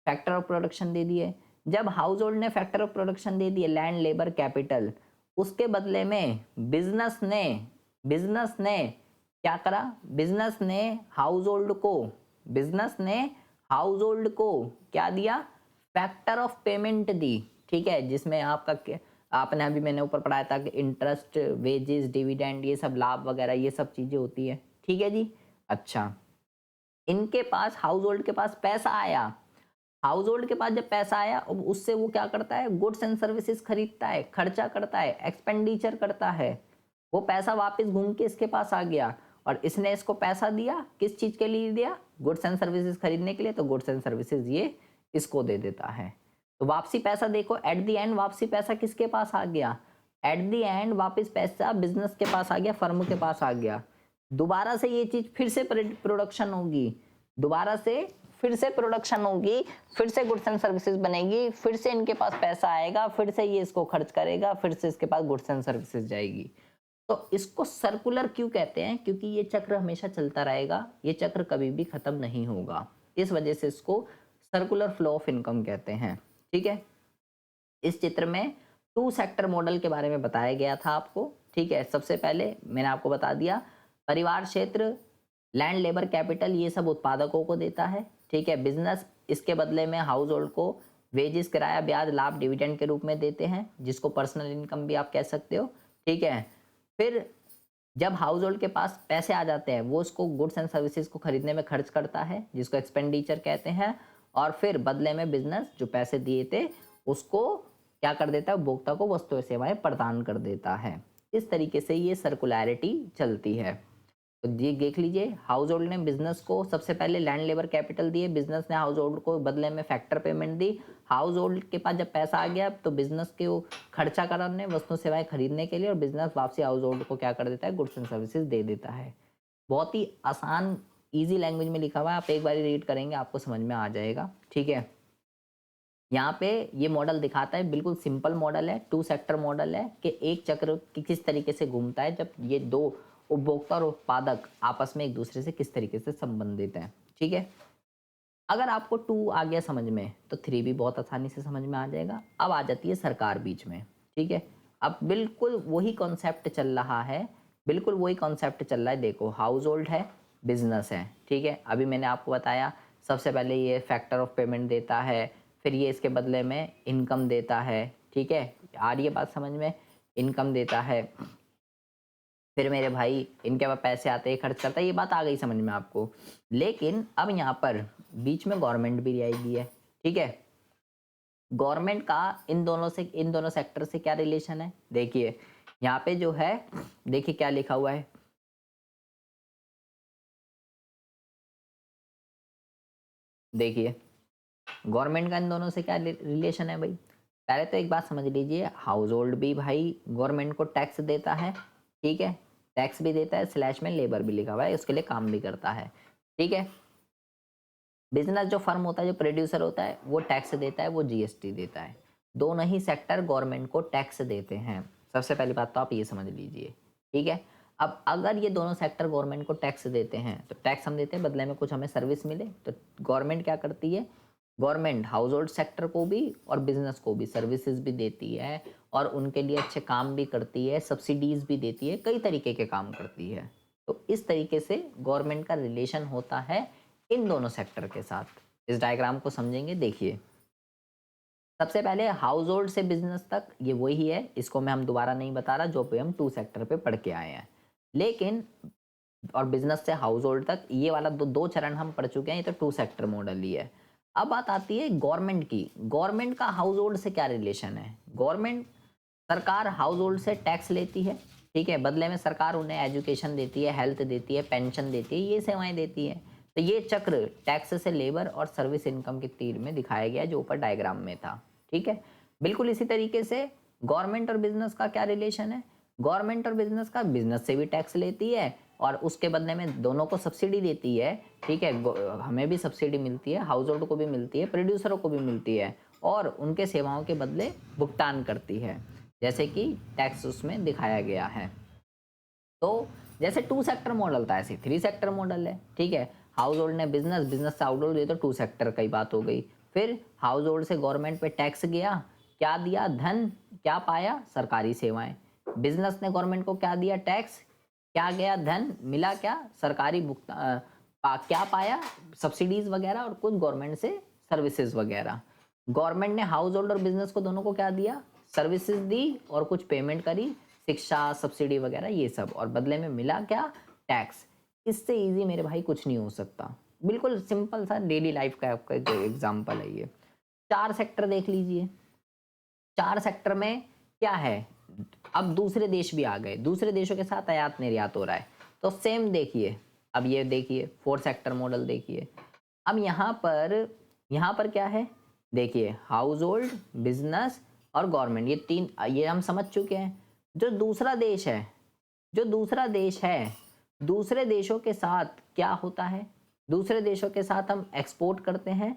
S1: फैक्टर ऑफ प्रोडक्शन दे दिए। जब हाउस होल्ड ने फैक्टर ऑफ प्रोडक्शन दे दिए, लैंड, लेबर, कैपिटल, उसके बदले में बिजनेस ने क्या करा, बिजनेस ने हाउस होल्ड को क्या दिया, फैक्टर ऑफ पेमेंट दी। ठीक है, जिसमें आपने अभी मैंने ऊपर पढ़ाया था कि इंटरेस्ट, वेजेस, डिविडेंड, ये सब लाभ वगैरह ये सब चीजें होती है। ठीक है जी, अच्छा, इनके पास हाउस होल्ड के पास पैसा आया, हाउस होल्ड के पास जब पैसा आया, अब उससे वो क्या करता है, गुड्स एंड सर्विसेज खरीदता है, खर्चा करता है, एक्सपेंडिचर करता है। वो पैसा वापस घूम के इसके पास आ गया, और इसने इसको पैसा दिया, किस चीज के लिए दिया, गुड्स एंड सर्विसेज खरीदने के लिए, तो गुड्स एंड सर्विसेज ये इसको दे देता है। तो वापसी पैसा देखो, एट द एंड वापसी पैसा किसके पास आ गया, एट द एंड वापस पैसा बिजनेस के पास आ गया, फर्म के पास आ गया। दोबारा से ये चीज फिर से प्रोडक्शन होगी, दोबारा से फिर से प्रोडक्शन होगी, फिर से गुड्स एंड सर्विसेज बनेगी, फिर से इनके पास पैसा आएगा, फिर से ये इसको खर्च करेगा, फिर से इसके पास गुड्स एंड सर्विसेज जाएगी। तो इसको सर्कुलर क्यों कहते हैं, क्योंकि ये चक्र हमेशा चलता रहेगा, ये चक्र कभी भी खत्म नहीं होगा, इस वजह से इसको सर्कुलर फ्लो ऑफ इनकम कहते हैं। ठीक है, इस चित्र में 2 सेक्टर मॉडल के बारे में बताया गया था आपको। ठीक है, सबसे पहले मैंने आपको बता दिया, परिवार क्षेत्र, लैंड, लेबर, कैपिटल, ये सब उत्पादकों को देता है। ठीक है, बिजनेस इसके बदले में हाउस होल्ड को वेजेस, किराया, ब्याज, लाभ, डिविडेंड के रूप में देते हैं, जिसको पर्सनल इनकम भी आप कह सकते हो। ठीक है, फिर जब हाउस होल्ड के पास पैसे आ जाते हैं, वो उसको गुड्स एंड सर्विसेज को खरीदने में खर्च करता है, जिसको एक्सपेंडिचर कहते हैं, और फिर बदले में बिजनेस जो पैसे दिए थे उसको क्या कर देता है, उपभोक्ता को वस्तुएं सेवाएं प्रदान कर देता है। इस तरीके से ये सर्कुलैरिटी चलती है। तो ये देख लीजिए, हाउस होल्ड ने बिजनेस को सबसे पहले लैंड, लेबर, कैपिटल दिए, बिजनेस ने हाउस होल्ड को बदले में फैक्टर पेमेंट दी। हाउस होल्ड के पास जब पैसा आ गया तो बिजनेस के वो खर्चा कराने, वस्तु सेवाएं खरीदने के लिए, और बिजनेस वापसी हाउस होल्ड को क्या कर देता है, गुड्स एंड सर्विसेज दे देता है। बहुत ही आसान ईजी लैंग्वेज में लिखा हुआ है, आप एक बार रीड करेंगे आपको समझ में आ जाएगा। ठीक है, यहाँ पे ये मॉडल दिखाता है, बिल्कुल सिंपल मॉडल है, 2 सेक्टर मॉडल है, कि एक चक्र किस तरीके से घूमता है जब ये 2 उपभोक्ता और उत्पादक आपस में एक दूसरे से किस तरीके से संबंधित हैं। ठीक है, अगर आपको 2 आ गया समझ में, तो 3 भी बहुत आसानी से समझ में आ जाएगा। अब आ जाती है सरकार बीच में। ठीक है, अब बिल्कुल वही कॉन्सेप्ट चल रहा है, बिल्कुल वही कॉन्सेप्ट चल रहा है। देखो, हाउस होल्ड है, बिजनेस है। ठीक है, अभी मैंने आपको बताया, सबसे पहले ये फैक्टर ऑफ पेमेंट देता है, फिर ये इसके बदले में इनकम देता है। ठीक है, आ रही है बात समझ में, इनकम देता है, फिर मेरे भाई इनके पास पैसे आते हैं, खर्च करता है, ये बात आ गई समझ में आपको। लेकिन अब यहाँ पर बीच में गवर्नमेंट भी आएगी है। ठीक है, गवर्नमेंट का इन दोनों सेक्टर से क्या रिलेशन है, देखिए यहाँ पे जो है, देखिए क्या लिखा हुआ है, देखिए गवर्नमेंट का इन दोनों से क्या रिलेशन है भाई। पहले तो एक बात समझ लीजिए, हाउस होल्ड भी भाई गवर्नमेंट को टैक्स देता है। ठीक है, टैक्स भी देता है, स्लैश में लेबर भी लिखा हुआ है, उसके लिए काम भी करता है। ठीक है, बिजनेस जो फर्म होता है, जो प्रोड्यूसर होता है, वो टैक्स देता है, वो जीएसटी देता है। दोनों ही सेक्टर गवर्नमेंट को टैक्स देते हैं। सबसे पहली बात तो आप ये समझ लीजिए, ठीक है। अब अगर ये दोनों सेक्टर गवर्नमेंट को टैक्स देते हैं, तो टैक्स हम देते हैं, बदले में कुछ हमें सर्विस मिले, तो गवर्नमेंट क्या करती है, गवर्नमेंट हाउस होल्ड सेक्टर को भी और बिजनेस को भी सर्विसेज भी देती है, और उनके लिए अच्छे काम भी करती है, सब्सिडीज भी देती है, कई तरीके के काम करती है। तो इस तरीके से गवर्नमेंट का रिलेशन होता है इन दोनों सेक्टर के साथ। इस डायग्राम को समझेंगे, देखिए। सबसे पहले हाउस होल्ड से बिजनेस तक ये वही है, इसको मैं हम दोबारा नहीं बता रहा, जो पे हम 2 सेक्टर पे पढ़ के आए हैं। लेकिन और बिजनेस से हाउस होल्ड तक ये वाला दो चरण हम पढ़ चुके हैं, ये तो 2 सेक्टर मॉडल ही है। अब बात आती है गवर्नमेंट की। गवर्नमेंट का हाउस होल्ड से क्या रिलेशन है? गवर्नमेंट, सरकार हाउस होल्ड से टैक्स लेती है, ठीक है, बदले में सरकार उन्हें एजुकेशन देती है, हेल्थ देती है, पेंशन देती है, ये सेवाएं देती है। तो ये चक्र टैक्स से लेबर और सर्विस इनकम के तीर में दिखाया गया, जो ऊपर डायग्राम में था, ठीक है। बिल्कुल इसी तरीके से गवर्नमेंट और बिजनेस का क्या रिलेशन है? गवर्नमेंट और बिजनेस का, बिजनेस से भी टैक्स लेती है और उसके बदले में दोनों को सब्सिडी देती है, ठीक है। हमें भी सब्सिडी मिलती है, हाउस होल्ड को भी मिलती है, प्रोड्यूसरों को भी मिलती है, और उनके सेवाओं के बदले भुगतान करती है, जैसे कि टैक्स उसमें दिखाया गया है। तो जैसे 2 सेक्टर मॉडल था, ऐसे 3 सेक्टर मॉडल है, ठीक है। हाउस होल्ड ने बिजनेस, बिजनेस से हाउस होल्ड, ये तो 2 सेक्टर की बात हो गई। फिर हाउस होल्ड से गवर्नमेंट पे टैक्स गया, क्या दिया? धन। क्या पाया? सरकारी सेवाएं। बिजनेस ने गवर्नमेंट को क्या दिया? टैक्स। क्या गया? धन। मिला क्या? सरकारी भुगतान। क्या पाया? सब्सिडीज वगैरह और कुछ गवर्नमेंट से सर्विसेज वगैरह। गवर्नमेंट ने हाउस होल्ड और बिजनेस को दोनों को क्या दिया? सर्विसेज दी और कुछ पेमेंट करी, शिक्षा, सब्सिडी वगैरह ये सब, और बदले में मिला क्या? टैक्स। इससे इजी मेरे भाई कुछ नहीं हो सकता। बिल्कुल सिंपल सा डेली लाइफ का आपका एग्जांपल है ये। 4 सेक्टर देख लीजिए। 4 सेक्टर में क्या है? अब दूसरे देश भी आ गए, दूसरे देशों के साथ आयात निर्यात हो रहा है, तो सेम देखिए। अब ये देखिए 4 सेक्टर मॉडल देखिए। अब यहाँ पर क्या है? देखिए हाउस होल्ड, बिजनेस और गवर्नमेंट, ये 3, ये हम समझ चुके हैं। जो दूसरा देश है, जो दूसरा देश है, दूसरे देशों के साथ क्या होता है? दूसरे देशों के साथ हम एक्सपोर्ट करते हैं,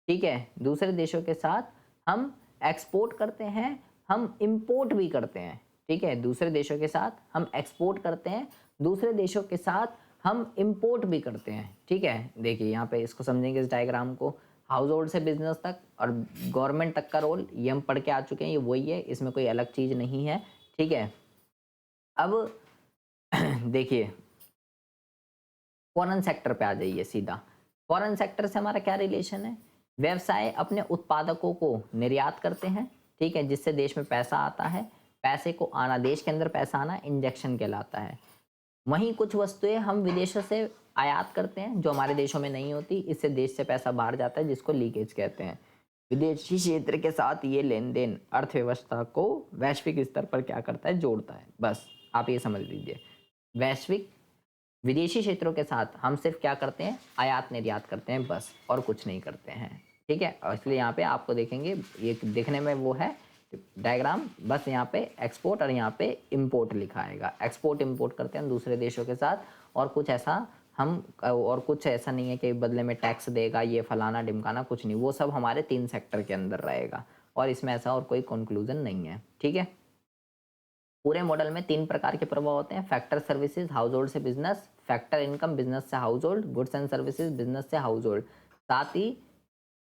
S1: ठीक है। दूसरे देशों के साथ हम एक्सपोर्ट करते हैं, हम इंपोर्ट भी करते हैं, ठीक है। दूसरे देशों के साथ हम एक्सपोर्ट करते हैं, दूसरे देशों के साथ हम इंपोर्ट भी करते हैं, ठीक है। देखिए यहाँ पे इसको समझेंगे, इस डायग्राम को। हाउस होल्ड से बिजनेस तक और गवर्नमेंट तक का रोल ये हम पढ़ के आ चुके हैं, ये वही है, इसमें कोई अलग चीज नहीं है, ठीक है। अब देखिए फॉरेन सेक्टर पे आ जाइए सीधा। फॉरेन सेक्टर से हमारा क्या रिलेशन है? व्यवसाय अपने उत्पादकों को निर्यात करते हैं, ठीक है, जिससे देश में पैसा आता है। पैसे को आना, देश के अंदर पैसा आना इंजेक्शन कहलाता है। वहीं कुछ वस्तुएं हम विदेशों से आयात करते हैं, जो हमारे देशों में नहीं होती, इससे देश से पैसा बाहर जाता है, जिसको लीकेज कहते हैं। विदेशी क्षेत्र के साथ ये लेन देन अर्थव्यवस्था को वैश्विक स्तर पर क्या करता है? जोड़ता है। बस आप ये समझ लीजिए, वैश्विक विदेशी क्षेत्रों के साथ हम सिर्फ क्या करते हैं? आयात निर्यात करते हैं, बस, और कुछ नहीं करते हैं, ठीक है। और इसलिए यहाँ पे आपको देखेंगे, ये देखने में वो है डायग्राम, बस यहाँ पे एक्सपोर्ट और यहाँ पे इंपोर्ट लिखा आएगा। एक्सपोर्ट इंपोर्ट करते हैं हम दूसरे देशों के साथ, और कुछ ऐसा नहीं है कि बदले में टैक्स देगा, ये फलाना ढिमकाना, कुछ नहीं, वो सब हमारे 3 सेक्टर के अंदर रहेगा, और इसमें ऐसा और कोई कंक्लूजन नहीं है, ठीक है। पूरे मॉडल में 3 प्रकार के प्रभाव होते हैं: फैक्टर सर्विसेज, हाउस होल्ड से बिजनेस; फैक्टर इनकम, बिजनेस से house hold; goods and services, business से हाउस होल्ड। साथ ही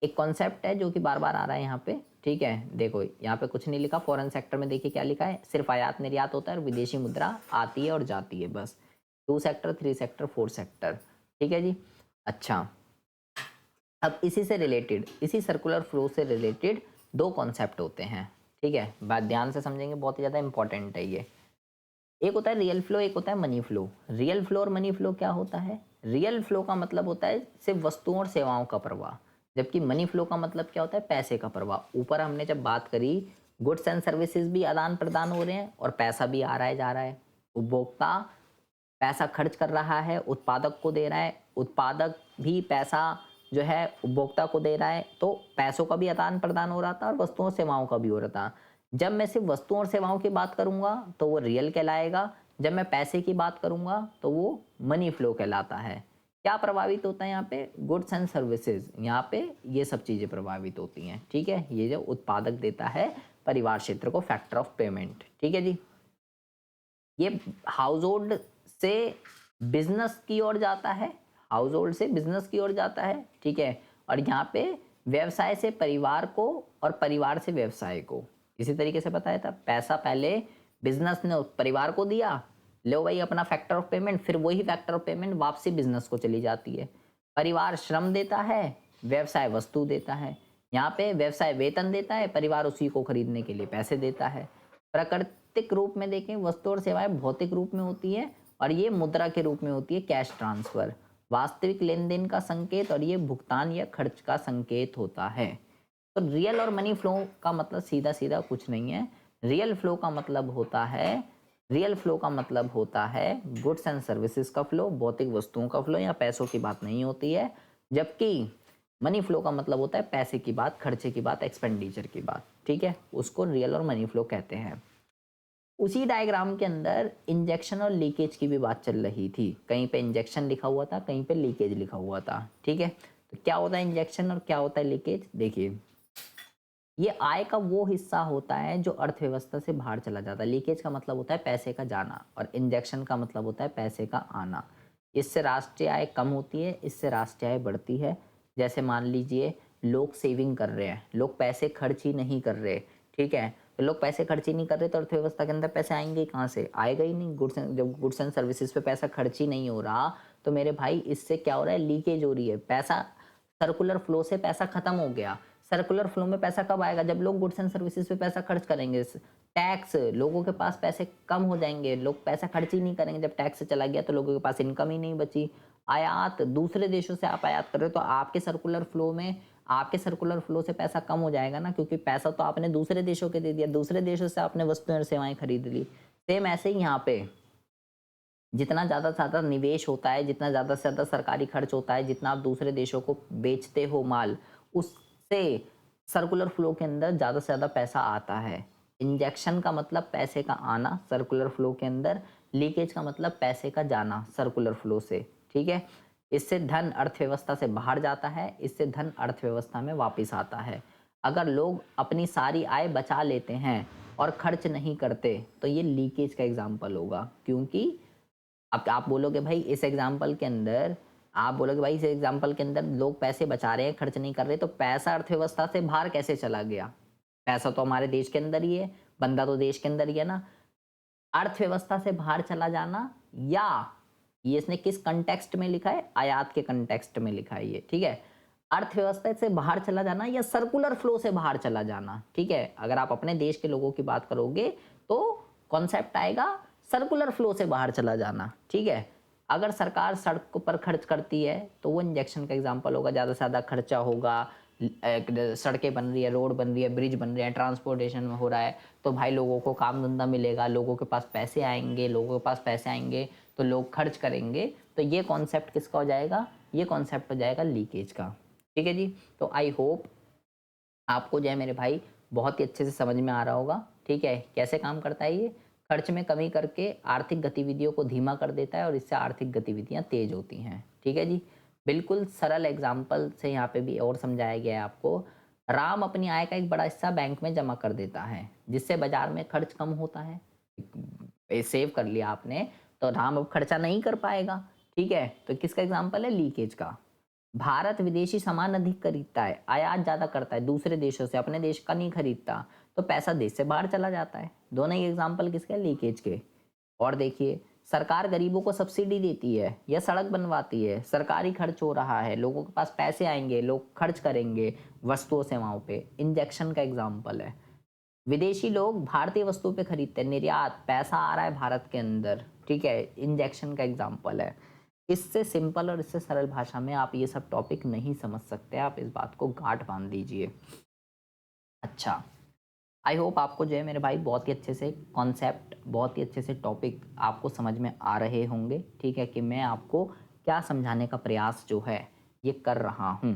S1: एक कॉन्सेप्ट है जो कि बार बार आ रहा है यहाँ पे, ठीक है। देखो यहाँ पे कुछ नहीं लिखा, फॉरेन सेक्टर में देखिए क्या लिखा है, सिर्फ आयात निर्यात होता है और विदेशी मुद्रा आती है और जाती है, बस। 2 सेक्टर, 3 सेक्टर, 4 सेक्टर, ठीक है जी। अच्छा, अब इसी से रिलेटेड, इसी सर्कुलर फ्लो से रिलेटेड 2 कॉन्सेप्ट होते हैं, ठीक है। बात ध्यान से समझेंगे, बहुत ही ज़्यादा इंपॉर्टेंट है ये। एक होता है रियल फ्लो, एक होता है मनी फ्लो। रियल फ्लो और मनी फ्लो क्या होता है? रियल फ्लो का मतलब होता है सिर्फ वस्तुओं और सेवाओं का प्रवाह, जबकि मनी फ्लो का मतलब क्या होता है? पैसे का प्रवाह। ऊपर हमने जब बात करी, गुड्स एंड सर्विसेज भी आदान प्रदान हो रहे हैं और पैसा भी आ रहा है, जा रहा है। उपभोक्ता पैसा खर्च कर रहा है, उत्पादक को दे रहा है, उत्पादक भी पैसा जो है उपभोक्ता को दे रहा है, तो पैसों का भी आदान प्रदान हो रहा था और वस्तुओं और सेवाओं का भी हो रहा था। जब मैं सिर्फ वस्तुओं और सेवाओं की बात करूंगा तो वो रियल कहलाएगा, जब मैं पैसे की बात करूंगा तो वो मनी फ्लो कहलाता है। क्या प्रभावित होता है यहाँ पे? गुड्स एंड सर्विसेज, यहाँ पे ये सब चीज़ें प्रभावित होती हैं। ठीक है, ये जो उत्पादक देता है परिवार क्षेत्र को फैक्टर ऑफ पेमेंट। ठीक है जी, ये हाउस होल्ड से बिजनेस की ओर जाता है, हाउस होल्ड से बिजनेस की ओर जाता है। ठीक है, और यहाँ पे व्यवसाय से परिवार को और परिवार से व्यवसाय को, इसी तरीके से बताया था। पैसा पहले बिजनेस ने परिवार को दिया, लो भाई अपना फैक्टर ऑफ पेमेंट, फिर वही फैक्टर ऑफ पेमेंट वापसी बिजनेस को चली जाती है। परिवार श्रम देता है, व्यवसाय वस्तु देता है। यहाँ पे व्यवसाय वेतन देता है, परिवार उसी को खरीदने के लिए पैसे देता है। प्राकृतिक रूप में देखें, वस्तु और सेवाएं भौतिक रूप में होती है और ये मुद्रा के रूप में होती है, कैश ट्रांसफर, वास्तविक लेन देन का संकेत, और ये भुगतान या खर्च का संकेत होता है। तो रियल और मनी फ्लो का मतलब सीधा सीधा कुछ नहीं है। रियल फ्लो का मतलब होता है, रियल फ्लो का मतलब होता है गुड्स एंड सर्विसेज का फ्लो, भौतिक वस्तुओं का फ्लो, या पैसों की बात नहीं होती है। जबकि मनी फ्लो का मतलब होता है पैसे की बात, खर्चे की बात, एक्सपेंडिचर की बात। ठीक है, उसको रियल और मनी फ्लो कहते हैं। उसी डायग्राम के अंदर इंजेक्शन और लीकेज की भी बात चल रही थी। कहीं पे इंजेक्शन लिखा हुआ था, कहीं पे लीकेज लिखा हुआ था। ठीक है, तो क्या होता है इंजेक्शन और क्या होता है लीकेज? देखिए, ये आय का वो हिस्सा होता है जो अर्थव्यवस्था से बाहर चला जाता है। लीकेज का मतलब होता है पैसे का जाना, और इंजेक्शन का मतलब होता है पैसे का आना। इससे राष्ट्रीय आय कम होती है, इससे राष्ट्रीय आय बढ़ती है। जैसे मान लीजिए लोग सेविंग कर रहे हैं, लोग पैसे खर्च ही नहीं कर रहे। ठीक है, तो लोग पैसे खर्च ही नहीं कर रहे तो अर्थव्यवस्था के अंदर पैसे आएंगे कहाँ से? आएगा ही नहीं। जब गुड्स एंड सर्विसेज पे पैसा खर्च ही नहीं हो रहा, तो मेरे भाई इससे क्या हो रहा है? लीकेज हो रही है। पैसा सर्कुलर फ्लो से पैसा खत्म हो गया। सर्कुलर फ्लो में पैसा कब आएगा? जब लोग गुड्स एंड सर्विसेज पे पैसा खर्च करेंगे। टैक्स, लोगों के पास पैसे कम हो जाएंगे, लोग पैसा खर्च ही नहीं करेंगे। जब टैक्स चला गया तो लोगों के पास इनकम ही नहीं बची। आयात, दूसरे देशों से आप आयात कर रहे हो तो आपके सर्कुलर फ्लो में, आपके सर्कुलर फ्लो से पैसा कम हो जाएगा ना, क्योंकि पैसा तो आपने दूसरे देशों के दे दिया, दूसरे देशों से आपने वस्तुएं और सेवाएं खरीद ली। सेम ऐसे ही यहाँ पे जितना ज़्यादा से ज़्यादा निवेश होता है, जितना ज़्यादा से ज़्यादा सरकारी खर्च होता है, जितना आप दूसरे देशों को बेचते हो माल, उससे सर्कुलर फ्लो के अंदर ज़्यादा से ज़्यादा पैसा आता है। इंजेक्शन का मतलब पैसे का आना सर्कुलर फ्लो के अंदर, लीकेज का मतलब पैसे का जाना सर्कुलर फ्लो से। ठीक है, इससे धन अर्थव्यवस्था से बाहर जाता है, इससे धन अर्थव्यवस्था में वापस आता है। अगर लोग अपनी सारी आय बचा लेते हैं और खर्च नहीं करते तो ये लीकेज का एग्जाम्पल होगा। क्योंकि अब आप बोलोगे भाई इस एग्जाम्पल के अंदर, आप बोलोगे भाई इस एग्जाम्पल के अंदर लोग पैसे बचा रहे हैं, खर्च नहीं कर रहे, तो पैसा अर्थव्यवस्था से बाहर कैसे चला गया? पैसा तो हमारे देश के अंदर ही है, बंदा तो देश के अंदर ही है ना। अर्थव्यवस्था से बाहर चला जाना, या ये इसने किस कंटेक्स्ट में लिखा है? आयात के कंटेक्स्ट में लिखा है ये। ठीक है, अर्थव्यवस्था से बाहर चला जाना या सर्कुलर फ्लो से बाहर चला जाना। ठीक है, अगर आप अपने देश के लोगों की बात करोगे तो कॉन्सेप्ट आएगा सर्कुलर फ्लो से बाहर चला जाना। ठीक है, अगर सरकार सड़क पर खर्च करती है तो वो इंजेक्शन का एग्जाम्पल होगा, ज़्यादा से ज़्यादा खर्चा होगा। सड़कें बन रही है, रोड बन रही है, ब्रिज बन रहे हैं, ट्रांसपोर्टेशन में हो रहा है, तो भाई लोगों को काम धंधा मिलेगा, लोगों के पास पैसे आएंगे, लोगों के पास पैसे आएंगे तो लोग खर्च करेंगे। तो ये कॉन्सेप्ट किसका हो जाएगा? ये कॉन्सेप्ट हो जाएगा लीकेज का। ठीक है जी, तो आई होप आपको जो है मेरे भाई बहुत ही अच्छे से समझ में आ रहा होगा। ठीक है, कैसे काम करता है ये? खर्च में कमी करके आर्थिक गतिविधियों को धीमा कर देता है और इससे आर्थिक गतिविधियां तेज होती हैं। ठीक है जी, बिल्कुल सरल एग्जाम्पल से यहाँ पे भी और समझाया गया है आपको। राम अपनी आय का एक बड़ा हिस्सा बैंक में जमा कर देता है, जिससे बाजार में खर्च कम होता है। सेव कर लिया आपने तो राम अब खर्चा नहीं कर पाएगा। ठीक है, तो किसका एग्जाम्पल है? लीकेज का। भारत विदेशी सामान अधिक खरीदता है, आयात ज्यादा करता है दूसरे देशों से, अपने देश का नहीं खरीदता, तो पैसा देश से बाहर चला जाता है। दोनों ही एग्जाम्पल किसके? लीकेज के। और देखिए, सरकार गरीबों को सब्सिडी देती है या सड़क बनवाती है, सरकारी खर्च हो रहा है, लोगों के पास पैसे आएंगे, लोग खर्च करेंगे वस्तुओं सेवाओं पे, इंजेक्शन का एग्जाम्पल है। विदेशी लोग भारतीय वस्तु पे खरीदते हैं, निर्यात, पैसा आ रहा है भारत के अंदर। ठीक है, इंजेक्शन का एग्जाम्पल है। इससे सिंपल और इससे सरल भाषा में आप ये सब टॉपिक नहीं समझ सकते, आप इस बात को गांठ बांध दीजिए। अच्छा, आई होप आपको जो है मेरे भाई बहुत ही अच्छे से कॉन्सेप्ट, बहुत ही अच्छे से टॉपिक आपको समझ में आ रहे होंगे। ठीक है, कि मैं आपको क्या समझाने का प्रयास जो है ये कर रहा हूँ।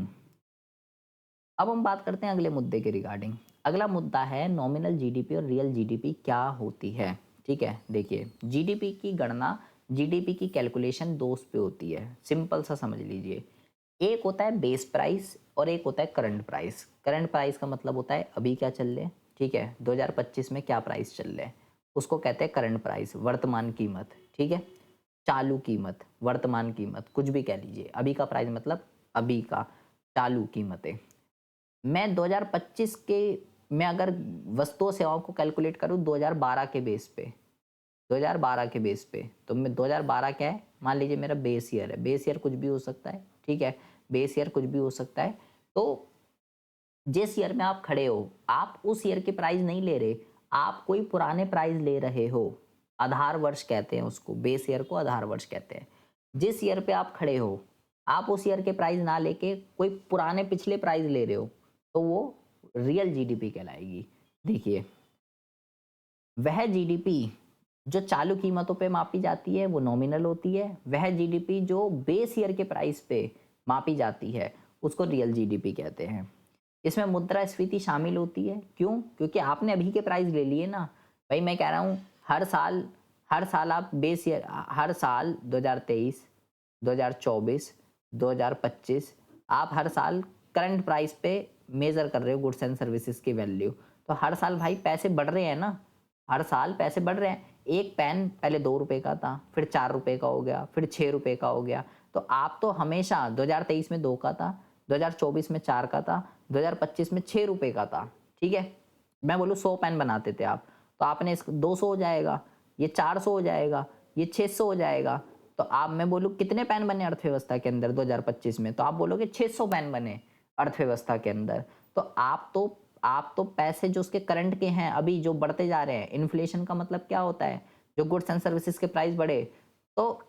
S1: अब हम बात करते हैं अगले मुद्दे के रिगार्डिंग। अगला मुद्दा है नॉमिनल जीडीपी और रियल जीडीपी क्या होती है। ठीक है, देखिए जीडीपी की गणना जीडीपी की कैलकुलेशन दो उस पे होती है, सिंपल सा समझ लीजिए। एक होता है बेस प्राइस और एक होता है करंट प्राइस। करंट प्राइस का मतलब होता है अभी क्या चल रहा है, ठीक है, 2025 में क्या प्राइस चल रहा है, उसको कहते हैं करंट प्राइस, वर्तमान कीमत, ठीक है। चालू कीमत, वर्तमान कीमत, कुछ भी कह लीजिए, अभी का प्राइस मतलब अभी का चालू कीमतें। मैं 2025 के मैं अगर वस्तुओं सेवाओं को कैलकुलेट करूँ 2012 के बेस पे, 2012 के बेस पे, तो मैं 2012 क्या है, मान लीजिए मेरा बेस ईयर है, बेस ईयर कुछ भी हो सकता है, ठीक है, बेस ईयर कुछ भी हो सकता है। तो जिस ईयर में आप खड़े हो, आप उस ईयर के प्राइस नहीं ले रहे, आप कोई पुराने प्राइस ले रहे हो। आधार वर्ष कहते हैं उसको, बेस ईयर को आधार वर्ष कहते हैं। जिस ईयर पे आप खड़े हो, आप उस ईयर के प्राइस ना लेके कोई पुराने पिछले प्राइस ले रहे हो, तो वो रियल जीडीपी कहलाएगी। देखिए, वह जीडीपी जो चालू कीमतों पे मापी जाती है वो नॉमिनल होती है, वह जीडीपी जो बेस ईयर के प्राइस पे मापी जाती है उसको रियल जीडीपी कहते हैं। इसमें मुद्रास्फीति शामिल होती है, क्यों? क्योंकि आपने अभी के प्राइस ले लिए ना। भाई मैं कह रहा हूँ हर साल आप बेस ईयर, हर साल 2023, 2024, 2025 आप हर साल करंट प्राइस पे मेजर कर रहे हो गुड्स एंड सर्विसेज की वैल्यू। तो हर साल भाई पैसे बढ़ रहे हैं ना, हर साल पैसे बढ़ रहे हैं। एक पेन पहले 2 रुपए का था, फिर 4 रुपए का हो गया, फिर 6 रुपए का हो गया। तो आप तो हमेशा 2023 में 2 का था, 2024 में 4 का था, 2025 में 6 रुपए का था, ठीक है। मैं बोलूँ 100 पेन बनाते थे आप, तो आपने इस 200 हो जाएगा, ये 400 हो जाएगा, ये 600 हो जाएगा। तो आप, मैं बोलूँ कितने पेन बने अर्थव्यवस्था के अंदर 2025 में, तो आप बोलोगे 600 पेन बने अर्थव्यवस्था के अंदर। तो आप तो पैसे जो उसके करंट के हैं अभी जो बढ़ते जा रहे हैं, इन्फ्लेशन का मतलब क्या होता है, जो गुड्स एंड सर्विसेज के प्राइस बढ़े, तो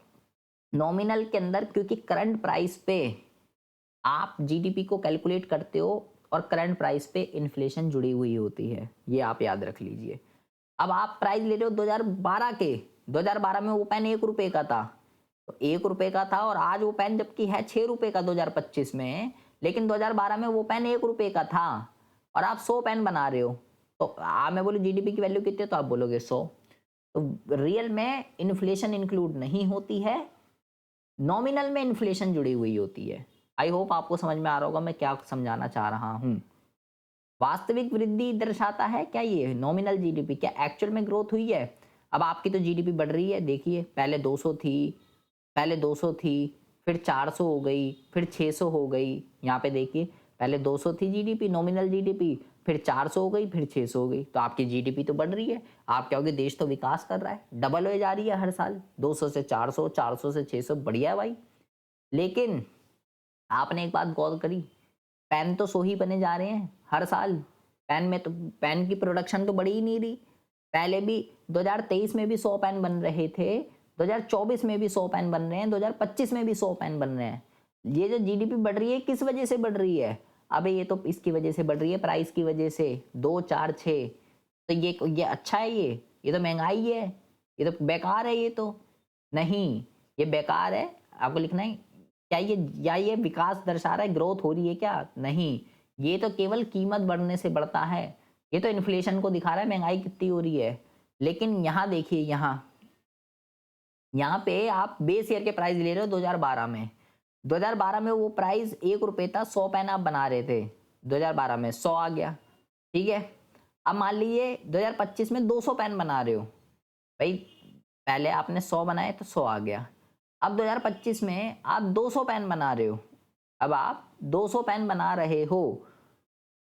S1: नॉमिनल के अंदर, क्योंकि करंट प्राइस पे आप जीडीपी को कैलकुलेट करते हो और करंट प्राइस पे इन्फ्लेशन जुड़ी हुई होती है, ये आप याद रख लीजिए। अब आप प्राइस ले रहे हो 2012 के, 2012 में वो पेन 1 रुपए का था, तो 1 रुपए का था, और आज वो पेन जबकि है 6 रुपए का 2025 में, लेकिन 2012 में वो पेन 1 रुपए का था, और आप 100 पेन बना रहे हो। तो मैं बोलूँ जीडीपी की वैल्यू कितनी है, तो आप बोलोगे 100। तो रियल में इन्फ्लेशन इंक्लूड नहीं होती है, नॉमिनल में इन्फ्लेशन जुड़ी हुई होती है। आई होप आपको समझ में आ रहा होगा मैं क्या समझाना चाह रहा हूँ। वास्तविक वृद्धि दर्शाता है क्या ये नॉमिनल जीडीपी, क्या एक्चुअल में ग्रोथ हुई है? अब आपकी तो जीडीपी बढ़ रही है, देखिए पहले 200 थी, पहले 200 थी, फिर 400 हो गई, फिर 600 हो गई। यहाँ पे देखिए, पहले 200 थी जीडीपी, नॉमिनल जीडीपी, फिर 400 हो गई, फिर 600 हो गई। तो आपकी जीडीपी तो बढ़ रही है। आप कहोगे देश तो विकास कर रहा है, डबल हो जा रही है हर साल, 200 से 400, 400 से 600, बढ़िया है भाई। लेकिन आपने एक बात गौर करी, पेन तो 100 ही बने जा रहे हैं हर साल। पेन में तो, पेन की प्रोडक्शन तो बढ़ी ही नहीं रही। पहले भी 2023 में भी 100 पेन बन रहे थे, 2024 में भी 100 पेन बन रहे हैं, 2025 में भी 100 पेन बन रहे हैं। ये जो जीडीपी बढ़ रही है किस वजह से बढ़ रही है? अबे ये तो इसकी वजह से बढ़ रही है, प्राइस की वजह से, 2 4 6। तो ये अच्छा है, ये तो महंगाई है, ये तो बेकार है, ये तो नहीं, ये बेकार है। आपको लिखना है क्या ये, या ये विकास दर्शा रहा है, ग्रोथ हो रही है क्या? नहीं, ये तो केवल कीमत बढ़ने से बढ़ता है। ये तो इन्फ्लेशन को दिखा रहा है, महंगाई कितनी हो रही है। लेकिन यहाँ देखिए, यहाँ पे आप बेस ईयर के प्राइस ले रहे हो 2012 में। 2012 में वो प्राइस 1 रुपए था, 100 पेन आप बना रहे थे, 2012 में 100 आ गया, ठीक है। अब मान लीजिए 2025 में 200 पेन बना रहे हो, भाई पहले आपने 100 बनाए तो 100 आ गया। अब 2025 में आप 200 पेन बना रहे हो, अब आप 200 पेन बना रहे हो,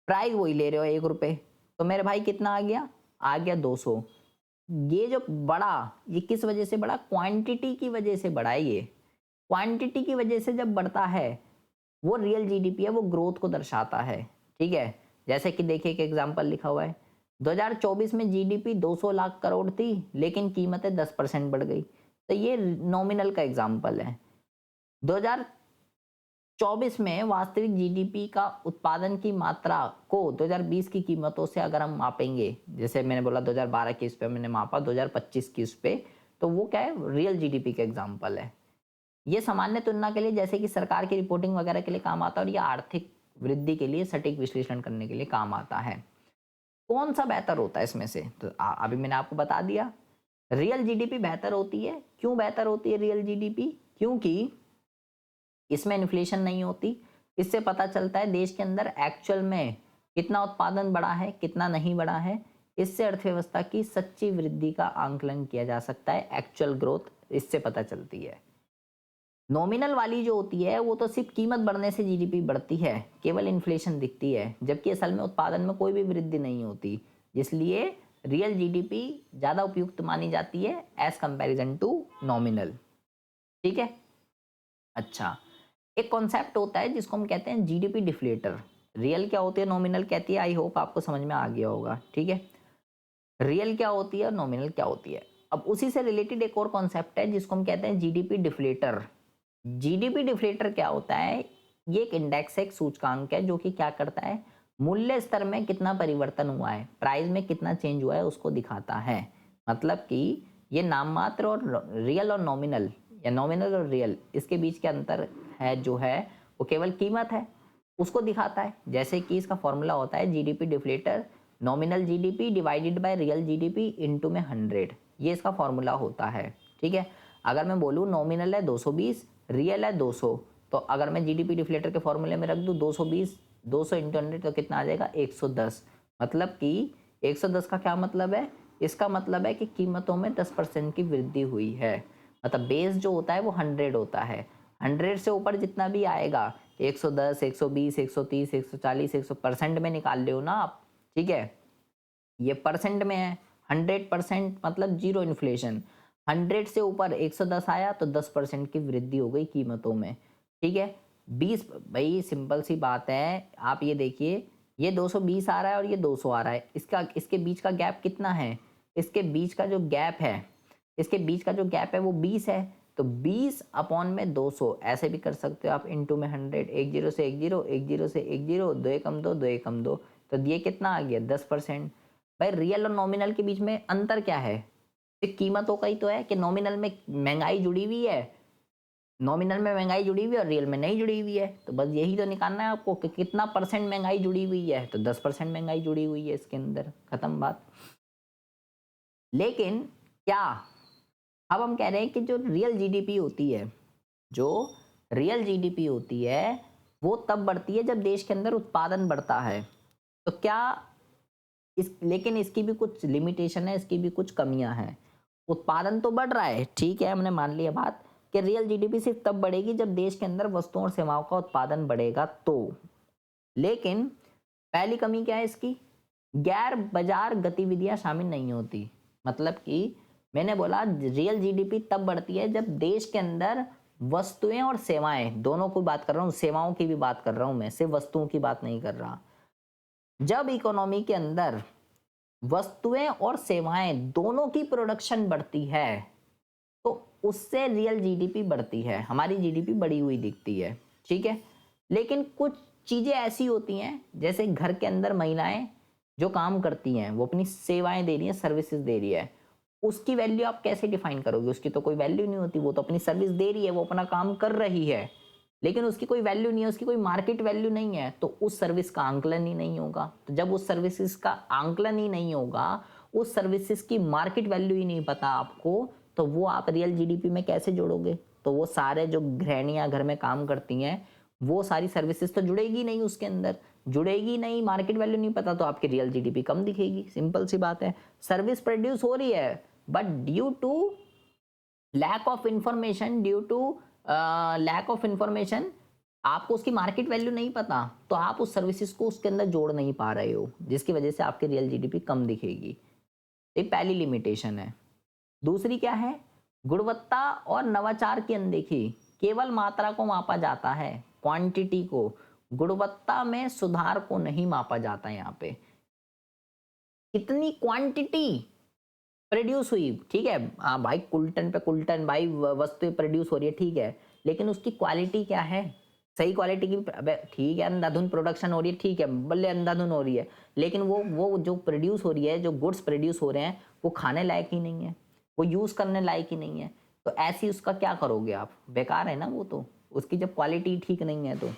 S1: प्राइस वही ले रहे हो 1 रुपए, तो मेरे भाई कितना आ गया 200। ये जो बढ़ा, ये किस वजह से बढ़ा? क्वांटिटी की वजह से बढ़ा है। ये क्वांटिटी की वजह से जब बढ़ता है, वो रियल जीडीपी है, वो ग्रोथ को दर्शाता है, ठीक है। जैसे कि देखिए एक एग्जांपल लिखा हुआ है, 2024 में जीडीपी 200 लाख करोड़ थी, लेकिन कीमतें 10% बढ़ गई। तो ये नॉमिनल का एग्जांपल है। 2024 में वास्तविक जीडीपी का उत्पादन की मात्रा को 2020 की कीमतों से अगर हम मापेंगे, जैसे मैंने बोला 2012 की, इस पे मैंने मापा 2025 की उस पे, तो वो क्या है, रियल जीडीपी का एग्जांपल है। ये सामान्य तुलना के लिए, जैसे कि सरकार की रिपोर्टिंग वगैरह के लिए काम आता है, और ये आर्थिक वृद्धि के लिए सटीक विश्लेषण करने के लिए काम आता है। कौन सा बेहतर होता है इसमें से? तो अभी मैंने आपको बता दिया, रियल जीडीपी बेहतर होती है। क्यों बेहतर होती है रियल जीडीपी? क्योंकि इसमें इन्फ्लेशन नहीं होती। इससे पता चलता है देश के अंदर एक्चुअल में कितना उत्पादन बढ़ा है, कितना नहीं बढ़ा है। इससे अर्थव्यवस्था की सच्ची वृद्धि का आंकलन किया जा सकता है, एक्चुअल ग्रोथ इससे पता चलती है। नॉमिनल वाली जो होती है वो तो सिर्फ कीमत बढ़ने से जीडीपी बढ़ती है, केवल इन्फ्लेशन दिखती है, जबकि असल में उत्पादन में कोई भी वृद्धि नहीं होती। इसलिए रियल जीडीपी ज़्यादा उपयुक्त मानी जाती है एज कंपैरिजन टू नॉमिनल। ठीक है। अच्छा, एक कॉन्सेप्ट होता है जिसको हम कहते हैं जीडीपी डिफ्लेटर। रियल क्या होती है, नॉमिनल कहती है, आई होप आपको समझ में आ गया होगा। ठीक है, रियल क्या होती है और नॉमिनल क्या होती है। अब उसी से रिलेटेड एक और कॉन्सेप्ट है जिसको हम कहते हैं जीडीपी डिफ्लेटर। जीडीपी डिफ्लेटर क्या होता है? ये एक इंडेक्स है, एक सूचकांक है जो कि क्या करता है, मूल्य स्तर में कितना परिवर्तन हुआ है, प्राइस में कितना चेंज हुआ है उसको दिखाता है। मतलब कि ये नाम मात्र और रियल और नॉमिनल या नॉमिनल और रियल इसके बीच के अंतर है जो है वो केवल कीमत है, उसको दिखाता है। जैसे कि इसका फॉर्मूला होता है GDP deflator nominal GDP divided by real GDP into में 100, ये इसका फॉर्मूला होता है। ठीक है, अगर मैं बोलूँ नॉमिनल है 220, रियल है 200, तो अगर मैं जीडीपी डिफ्लेटर के फॉर्मूले में रख दूँ 220, 200 इंटू 100 तो कितना आ जाएगा 110। मतलब कि 110 का क्या मतलब है? इसका मतलब है कि कीमतों में 10% की वृद्धि हुई है। मतलब बेस जो होता है वो 100 होता है, 100 से ऊपर जितना भी आएगा 110, 120, 130, 140, 100% में निकाल रहे हो ना आप। ठीक है, ये परसेंट में है। 100% मतलब जीरो इन्फ्लेशन, 100 से ऊपर 110 आया तो 10% की वृद्धि हो गई कीमतों में। ठीक है, 20, भाई सिंपल सी बात है, आप ये देखिए ये 220 आ रहा है और ये 200 आ रहा है, इसके बीच का गैप कितना है? इसके बीच का जो गैप है, इसके बीच का जो गैप है वो 20 है। तो 20 अपॉन में 200 ऐसे भी कर सकते हो आप, इंटू में 100, एक जीरो से एक जीरो, एक जीरो से एक जीरो, दो एकम दो, दो एकम दो, तो ये कितना आ गया 10%। भाई रियल और नॉमिनल के बीच में अंतर क्या है? सिर्फ कीमतों का ही तो है कि नॉमिनल में महंगाई जुड़ी हुई है, नॉमिनल में महंगाई जुड़ी हुई है और रियल में नहीं जुड़ी हुई है। तो बस यही तो निकालना है आपको कि कितना परसेंट महंगाई जुड़ी हुई है, तो 10% महंगाई जुड़ी हुई है इसके अंदर, खत्म बात। लेकिन क्या अब हम कह रहे हैं कि जो रियल जीडीपी होती है, जो रियल जीडीपी होती है वो तब बढ़ती है जब देश के अंदर उत्पादन बढ़ता है। तो क्या लेकिन इसकी भी कुछ लिमिटेशन है, इसकी भी कुछ कमियां हैं। उत्पादन तो बढ़ रहा है, ठीक है, हमने मान लिया बात कि रियल जीडीपी सिर्फ तब बढ़ेगी जब देश के अंदर वस्तुओं और सेवाओं का उत्पादन बढ़ेगा तो। लेकिन पहली कमी क्या है इसकी? गैर बाजार गतिविधियां शामिल नहीं होती। मतलब कि मैंने बोला रियल जीडीपी तब बढ़ती है जब देश के अंदर वस्तुएं और सेवाएं, दोनों की बात कर रहा हूँ, सेवाओं की भी बात कर रहा हूं मैं, सिर्फ वस्तुओं की बात नहीं कर रहा। जब इकोनॉमी के अंदर वस्तुएं और सेवाएं दोनों की प्रोडक्शन बढ़ती है तो उससे रियल जीडीपी बढ़ती है, हमारी जीडीपी बढ़ी हुई दिखती है। ठीक है, लेकिन कुछ चीजें ऐसी होती हैं जैसे घर के अंदर महिलाएं जो काम करती हैं वो अपनी सेवाएं दे रही हैं, सर्विसेज दे रही है, उसकी वैल्यू आप कैसे डिफाइन करोगे? उसकी तो कोई वैल्यू नहीं होती, वो तो अपनी सर्विस दे रही है, वो अपना काम कर रही है, लेकिन उसकी कोई वैल्यू नहीं है, उसकी कोई मार्केट वैल्यू नहीं है, तो उस सर्विस का आंकलन ही नहीं होगा। तो जब उस सर्विसेज का आंकलन ही नहीं होगा, उस सर्विसेज की मार्केट वैल्यू ही नहीं पता आपको, तो वो आप रियल जीडीपी में कैसे जोड़ोगे? तो वो सारे जो गृहिणियां घर में काम करती हैं वो सारी सर्विसेज तो जुड़ेगी नहीं, उसके अंदर जुड़ेगी नहीं, मार्केट वैल्यू नहीं पता, तो आपकी रियल जीडीपी कम दिखेगी। सिंपल सी बात है, सर्विस प्रोड्यूस हो रही है but due to lack of information, due to lack of information आपको उसकी मार्केट वैल्यू नहीं पता, तो आप उस सर्विसेज को उसके अंदर जोड़ नहीं पा रहे हो, जिसकी वजह से आपकी रियल जीडीपी कम दिखेगी। ये पहली लिमिटेशन है। दूसरी क्या है? गुणवत्ता और नवाचार की अनदेखी। केवल मात्रा को मापा जाता है, क्वांटिटी को, गुणवत्ता में सुधार को नहीं मापा जाता। यहाँ पे कितनी क्वांटिटी प्रोड्यूस हुई, ठीक है, हाँ भाई कुलटन पे कुलटन भाई वस्तु प्रोड्यूस हो रही है, ठीक है, लेकिन उसकी क्वालिटी क्या है? सही क्वालिटी की, अबे ठीक है, अंधाधुन प्रोडक्शन हो रही है, ठीक है, बल्ले अंधाधुन हो रही है, लेकिन वो जो प्रोड्यूस हो रही है, जो गुड्स प्रोड्यूस हो रहे हैं वो खाने लायक ही नहीं है, वो यूज करने लायक ही नहीं है, तो ऐसी उसका क्या करोगे आप? बेकार है ना वो तो, उसकी जब क्वालिटी ठीक नहीं है तो।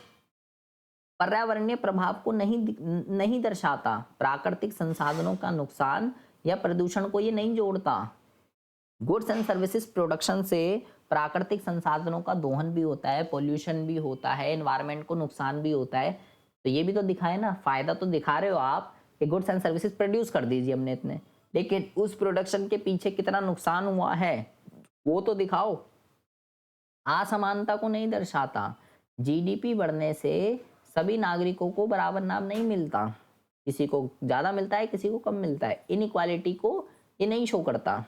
S1: पर्यावरणीय प्रभाव को नहीं दर्शाता, प्राकृतिक संसाधनों का नुकसान या प्रदूषण को ये नहीं जोड़ता। गुड्स एंड सर्विसेज प्रोडक्शन से प्राकृतिक संसाधनों का दोहन भी होता है, पोल्यूशन भी होता है, एनवायरनमेंट को नुकसान भी होता है। तो ये भी तो दिखाए ना, फायदा तो दिखा रहे हो आप कि गुड्स एंड सर्विसेज प्रोड्यूस कर दीजिए हमने इतने, लेकिन उस प्रोडक्शन के पीछे कितना नुकसान हुआ है वो तो दिखाओ। असमानता को नहीं दर्शाता। जीडीपी बढ़ने से सभी नागरिकों को बराबर लाभ नहीं मिलता, किसी को ज़्यादा मिलता है, किसी को कम मिलता है। इनइक्वालिटी को ये नहीं शो करता।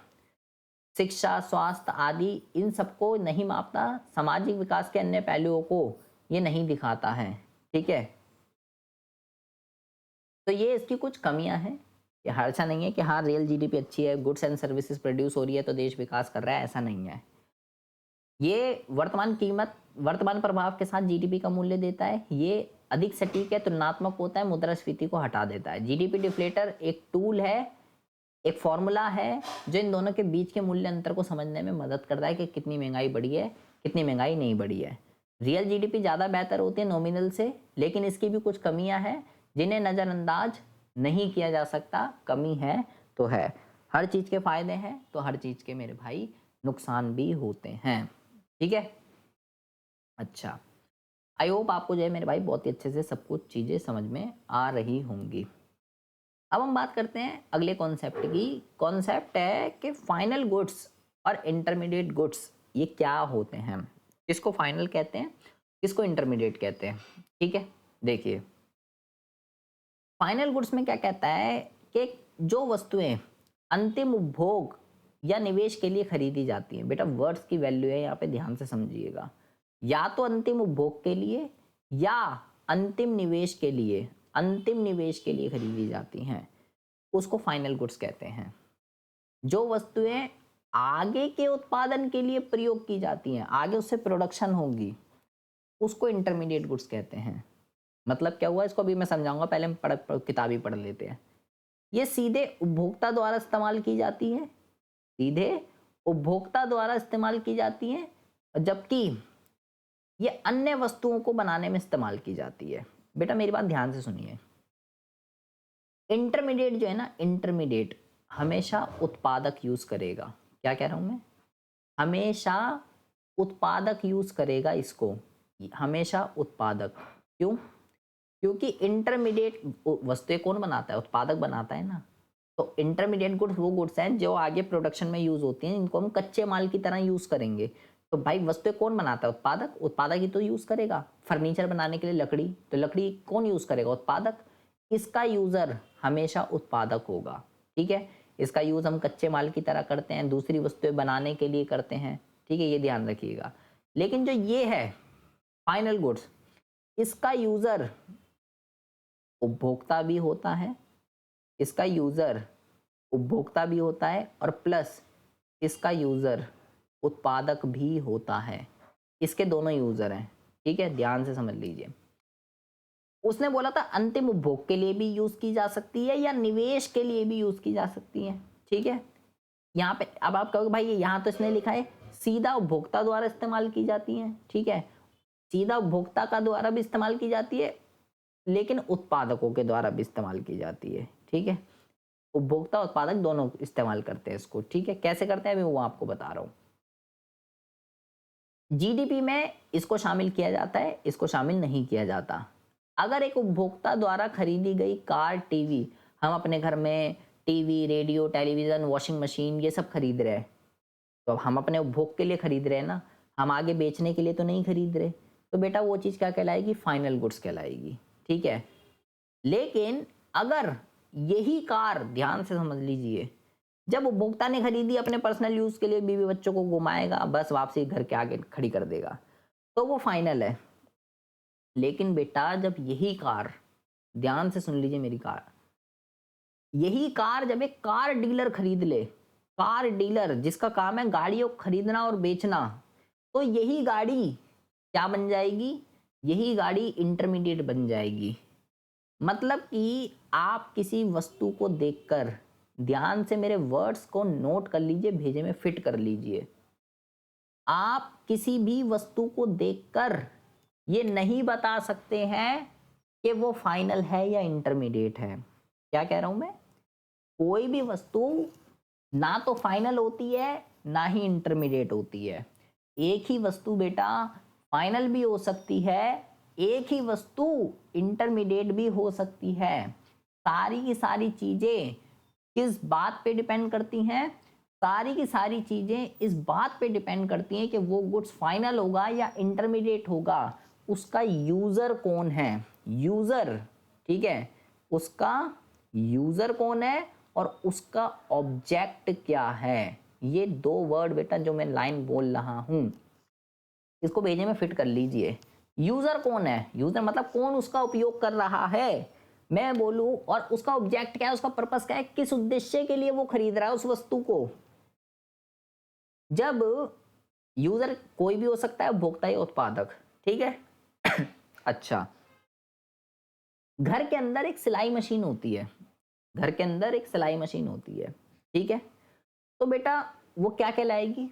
S1: शिक्षा, स्वास्थ्य आदि इन सबको नहीं मापता। सामाजिक विकास के अन्य पहलुओं को ये नहीं दिखाता है। ठीक है, तो ये इसकी कुछ कमियां हैं। ये हर ऐसा नहीं है कि हाँ रियल जीडीपी अच्छी है, गुड्स एंड सर्विसेज प्रोड्यूस हो रही है तो देश विकास कर रहा है, ऐसा नहीं है। ये वर्तमान कीमत, वर्तमान प्रभाव के साथ जीडीपी का मूल्य देता है। ये अधिक सटीक है, तुलनात्मक होता है, मुद्रास्फीति को हटा देता है। जीडीपी डिफ्लेटर एक टूल है, एक फॉर्मूला है जो इन दोनों के बीच के मूल्य अंतर को समझने में मदद करता है कि कितनी महंगाई बढ़ी है, कितनी महंगाई नहीं बढ़ी है। रियल जीडीपी ज़्यादा बेहतर होती है नॉमिनल से, लेकिन इसकी भी कुछ कमियां हैं जिन्हें नज़रअंदाज नहीं किया जा सकता। कमी है तो है, हर चीज़ के फायदे हैं तो हर चीज़ के मेरे भाई नुकसान भी होते हैं। ठीक है, अच्छा, आई होप आपको जो है मेरे भाई बहुत ही अच्छे से सब कुछ चीज़ें समझ में आ रही होंगी। अब हम बात करते हैं अगले कॉन्सेप्ट की। कॉन्सेप्ट है कि फाइनल गुड्स और इंटरमीडिएट गुड्स ये क्या होते हैं, किसको फाइनल कहते हैं, किसको इंटरमीडिएट कहते हैं। ठीक है, देखिए फाइनल गुड्स में क्या कहता है कि जो वस्तुएं अंतिम उपभोग या निवेश के लिए खरीदी जाती हैं, बेटा वर्ड्स की वैल्यू है यहाँ पे, ध्यान से समझिएगा, या तो अंतिम उपभोग के लिए या अंतिम निवेश के लिए, अंतिम निवेश के लिए खरीदी जाती हैं, उसको फाइनल गुड्स कहते हैं। जो वस्तुएं आगे के उत्पादन के लिए प्रयोग की जाती हैं, आगे उससे प्रोडक्शन होगी, उसको इंटरमीडिएट गुड्स कहते हैं। मतलब क्या हुआ इसको अभी मैं समझाऊंगा, पहले हम किताब ही पढ़ लेते हैं। ये सीधे उपभोक्ता द्वारा इस्तेमाल की जाती है, सीधे उपभोक्ता द्वारा इस्तेमाल की जाती है, जबकि ये अन्य वस्तुओं को बनाने में इस्तेमाल की जाती है। बेटा मेरी बात ध्यान से सुनिए, इंटरमीडिएट जो है ना, इंटरमीडिएट हमेशा उत्पादक यूज करेगा। क्या कह रहा हूं मैं, हमेशा उत्पादक यूज करेगा इसको, हमेशा उत्पादक। क्यों, क्योंकि इंटरमीडिएट वस्तुएं कौन बनाता है, उत्पादक बनाता है ना। तो इंटरमीडिएट गुड्स वो गुड्स हैं जो आगे प्रोडक्शन में यूज होती हैं, इनको हम कच्चे माल की तरह यूज करेंगे। तो भाई वस्तुएं कौन बनाता है, उत्पादक, उत्पादक ही तो यूज करेगा। फर्नीचर बनाने के लिए लकड़ी, तो लकड़ी कौन यूज करेगा, उत्पादक। इसका यूजर हमेशा उत्पादक होगा। ठीक है, इसका यूज हम कच्चे माल की तरह करते हैं, दूसरी वस्तुएं बनाने के लिए करते हैं। ठीक है, ये ध्यान रखिएगा। लेकिन जो ये है फाइनल गुड्स, इसका यूजर उपभोक्ता भी होता है, इसका यूजर उपभोक्ता भी होता है, और प्लस इसका यूजर उत्पादक भी होता है। इसके दोनों यूजर हैं। ठीक है, ध्यान से समझ लीजिए। उसने बोला था अंतिम उपभोग के लिए भी यूज की जा सकती है या निवेश के लिए भी यूज की जा सकती है। ठीक है, यहाँ पे अब आप कहोगे भाई यहाँ तो इसने लिखा है सीधा उपभोक्ता द्वारा इस्तेमाल की जाती है। ठीक है, सीधा उपभोक्ता का द्वारा भी इस्तेमाल की जाती है, लेकिन उत्पादकों के द्वारा भी इस्तेमाल की जाती है। ठीक है, उपभोक्ता उत्पादक दोनों इस्तेमाल करते हैं इसको। ठीक है, कैसे करते हैं अभी वो आपको बता रहा हूँ। जीडीपी में इसको शामिल किया जाता है, इसको शामिल नहीं किया जाता। अगर एक उपभोक्ता द्वारा खरीदी गई कार, टीवी, हम अपने घर में TV, radio, television, washing machine ये सब खरीद रहे हैं, तो हम अपने उपभोग के लिए खरीद रहे हैं ना, हम आगे बेचने के लिए तो नहीं खरीद रहे। तो बेटा वो चीज़ क्या कहलाएगी, फाइनल गुड्स कहलाएगी। ठीक है, लेकिन अगर यही कार, ध्यान से समझ लीजिए, जब उपभोक्ता ने खरीदी अपने पर्सनल यूज के लिए, बीवी बच्चों को घुमाएगा, बस वापसी घर के आगे खड़ी कर देगा, तो वो फाइनल है। लेकिन बेटा जब यही कार, ध्यान से सुन लीजिए मेरी कार, यही कार जब एक कार डीलर खरीद ले, कार डीलर जिसका काम है गाड़ियों खरीदना और बेचना, तो यही गाड़ी क्या बन जाएगी, यही गाड़ी इंटरमीडिएट बन जाएगी। मतलब कि आप किसी वस्तु को देखकर, ध्यान से मेरे वर्ड्स को नोट कर लीजिए, भेजे में फिट कर लीजिए। आप किसी भी वस्तु को देखकर ये नहीं बता सकते हैं कि वो फाइनल है या इंटरमीडिएट है। क्या कह रहा हूं मैं, कोई भी वस्तु ना तो फाइनल होती है ना ही इंटरमीडिएट होती है। एक ही वस्तु बेटा फाइनल भी हो सकती है, एक ही वस्तु इंटरमीडिएट भी हो सकती है। सारी की सारी चीजें किस बात पे डिपेंड करती हैं? सारी की सारी चीजें इस बात पे डिपेंड करती हैं कि वो गुड्स फाइनल होगा या इंटरमीडिएट होगा। उसका यूजर कौन है? यूजर, ठीक है, उसका यूजर कौन है और उसका ऑब्जेक्ट क्या है। ये दो वर्ड बेटा जो मैं लाइन बोल रहा हूं, इसको भेजे में फिट कर लीजिए। यूजर कौन है? यूजर मतलब कौन उसका उपयोग कर रहा है, मैं बोलूं, और उसका ऑब्जेक्ट क्या है, उसका पर्पस क्या है, किस उद्देश्य के लिए वो खरीद रहा है उस वस्तु को। जब यूजर कोई भी हो सकता है, उपभोक्ता या उत्पादक, ठीक है। अच्छा, घर के अंदर एक सिलाई मशीन होती है, घर के अंदर एक सिलाई मशीन होती है, ठीक है। तो बेटा वो क्या कहलाएगी?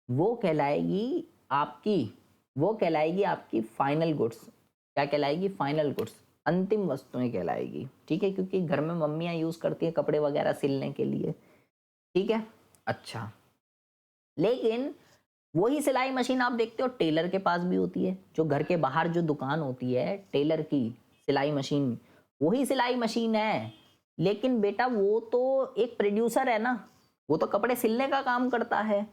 S1: वो कहलाएगी आपकी, वो कहलाएगी आपकी फाइनल गुड्स। क्या कहलाएगी? फाइनल गुड्स, अंतिम वस्तुएं कहलाएगी, ठीक है, क्योंकि घर में मम्मियां यूज करती हैं कपड़े वगैरह सिलने के लिए, ठीक है। अच्छा, लेकिन वही सिलाई मशीन आप देखते हो टेलर के पास भी होती है, जो घर के बाहर जो दुकान होती है टेलर की, सिलाई मशीन, वही सिलाई मशीन है। लेकिन बेटा वो तो एक प्रोड्यूसर है ना, वो तो कपड़े सिलने का काम करता है।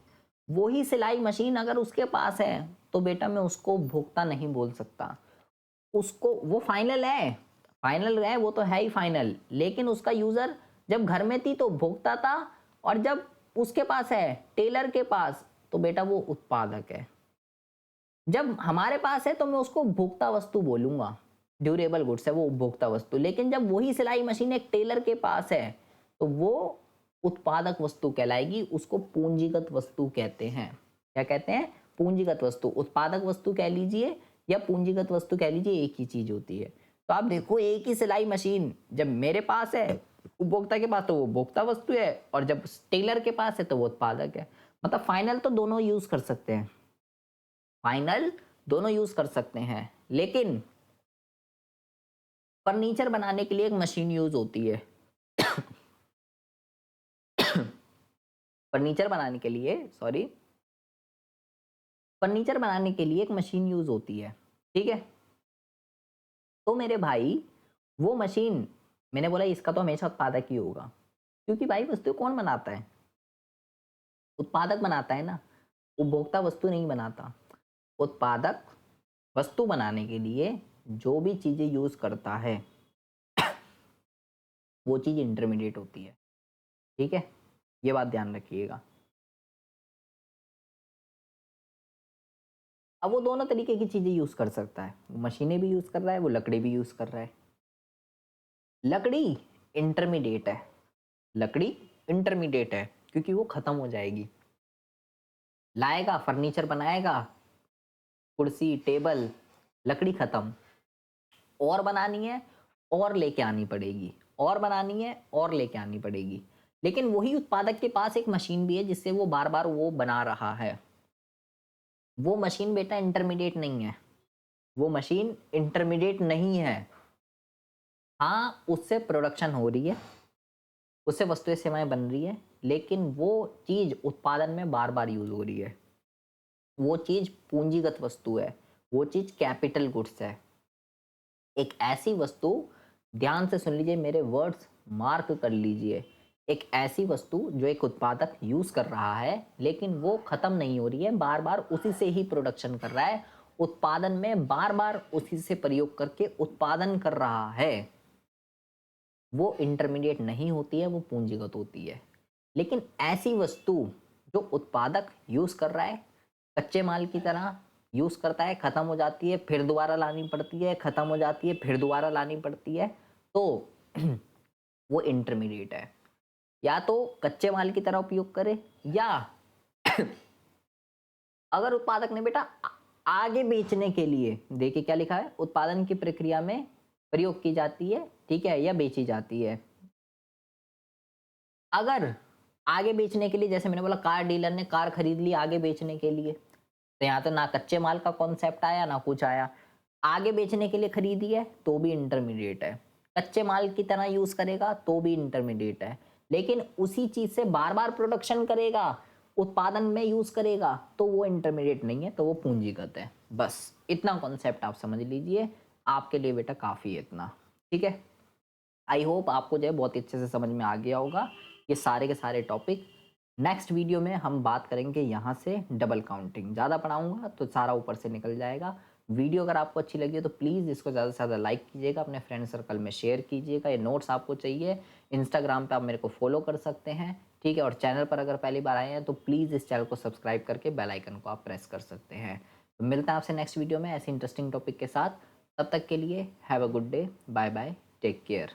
S1: वही सिलाई मशीन अगर उसके पास है तो बेटा मैं उसको उपभोक्ता नहीं बोल सकता। उसको, वो फाइनल है, फाइनल है, वो तो है ही फाइनल, लेकिन उसका यूजर जब घर में थी तो उपभोक्ता था, और जब उसके पास है टेलर के पास तो बेटा वो उत्पादक है। जब हमारे पास है तो मैं उसको उपभोक्ता वस्तु बोलूंगा, ड्यूरेबल गुड्स है वो उपभोक्ता वस्तु। लेकिन जब वही सिलाई मशीन एक टेलर के पास है तो वो उत्पादक वस्तु कहलाएगी, उसको पूंजीगत वस्तु कहते हैं। क्या कहते हैं? पूंजीगत वस्तु। उत्पादक वस्तु कह लीजिए या पूंजीगत वस्तु कह लीजिए, एक ही चीज होती है। तो आप देखो, एक ही सिलाई मशीन जब मेरे पास है उपभोक्ता के पास तो वो उपभोक्ता वस्तु है, और जब टेलर के पास है तो वो उत्पादक है। मतलब फाइनल तो दोनों यूज कर सकते हैं, फाइनल दोनों यूज कर सकते हैं। लेकिन फर्नीचर बनाने के लिए एक मशीन यूज होती है। फर्नीचर बनाने के लिए, सॉरी, फर्नीचर बनाने के लिए एक मशीन यूज होती है, ठीक है। तो मेरे भाई वो मशीन, मैंने बोला इसका तो हमेशा उत्पादक ही होगा, क्योंकि भाई वस्तु कौन बनाता है? उत्पादक बनाता है ना, उपभोक्ता वस्तु नहीं बनाता। उत्पादक वस्तु बनाने के लिए जो भी चीजें यूज करता है वो चीज इंटरमीडिएट होती है, ठीक है, ये बात ध्यान रखिएगा। अब वो दोनों तरीके की चीजें यूज कर सकता है, वो मशीनें भी यूज कर रहा है, वो लकड़ी भी यूज कर रहा है। लकड़ी इंटरमीडिएट है, लकड़ी इंटरमीडिएट है क्योंकि वो खत्म हो जाएगी। लाएगा, फर्नीचर बनाएगा, कुर्सी टेबल, लकड़ी खत्म, और बनानी है और लेके आनी पड़ेगी, और बनानी है और लेके आनी पड़ेगी। लेकिन वही उत्पादक के पास एक मशीन भी है जिससे वो बार बार वो बना रहा है। वो मशीन बेटा इंटरमीडिएट नहीं है, वो मशीन इंटरमीडिएट नहीं है। हाँ, उससे प्रोडक्शन हो रही है, उससे वस्तुएं सेवाएं बन रही है, लेकिन वो चीज उत्पादन में बार बार यूज हो रही है। वो चीज पूंजीगत वस्तु है, वो चीज कैपिटल गुड्स है। एक ऐसी वस्तु, ध्यान से सुन लीजिए मेरे वर्ड्स, मार्क कर लीजिए, एक ऐसी वस्तु जो एक उत्पादक यूज कर रहा है लेकिन वो खत्म नहीं हो रही है, बार बार उसी से ही प्रोडक्शन कर रहा है, उत्पादन में बार बार उसी से प्रयोग करके उत्पादन कर रहा है, वो इंटरमीडिएट नहीं होती है, वो पूंजीगत होती है। लेकिन ऐसी वस्तु जो उत्पादक यूज कर रहा है, कच्चे माल की तरह यूज करता है, खत्म हो जाती है, फिर दोबारा लानी पड़ती है, खत्म हो जाती है, फिर दोबारा लानी पड़ती है, तो वो इंटरमीडिएट है। या तो कच्चे माल की तरह उपयोग करे, या अगर उत्पादक ने बेटा आगे बेचने के लिए, देखिए क्या लिखा है, उत्पादन की प्रक्रिया में प्रयोग की जाती है, ठीक है, या बेची जाती है। अगर आगे बेचने के लिए, जैसे मैंने बोला कार डीलर ने कार खरीद ली आगे बेचने के लिए, तो यहाँ तो ना कच्चे माल का कॉन्सेप्ट आया ना कुछ आया, आगे बेचने के लिए खरीदी है तो भी इंटरमीडिएट है, कच्चे माल की तरह यूज करेगा तो भी इंटरमीडिएट है। लेकिन उसी चीज से बार बार प्रोडक्शन करेगा, उत्पादन में यूज़ करेगा तो वो इंटरमीडिएट नहीं है, तो वो पूंजीगत है। बस इतना कॉन्सेप्ट आप समझ लीजिए, आपके लिए बेटा काफ़ी है इतना, ठीक है। आई होप आपको जो है बहुत ही अच्छे से समझ में आ गया होगा ये सारे के सारे टॉपिक। नेक्स्ट वीडियो में हम बात करेंगे यहाँ से डबल काउंटिंग। ज़्यादा पढ़ाऊंगा तो सारा ऊपर से निकल जाएगा। वीडियो अगर आपको अच्छी लगी है तो प्लीज़ इसको ज़्यादा से ज़्यादा लाइक कीजिएगा, अपने फ्रेंड सर्कल में शेयर कीजिएगा। ये नोट्स आपको चाहिए, इंस्टाग्राम पे आप मेरे को फॉलो कर सकते हैं, ठीक है। और चैनल पर अगर पहली बार आए हैं तो प्लीज़ इस चैनल को सब्सक्राइब करके बेल आइकन को आप प्रेस कर सकते हैं। तो मिलते हैं आपसे नेक्स्ट वीडियो में ऐसे इंटरेस्टिंग टॉपिक के साथ। तब तक के लिए have a good day, bye bye, take care.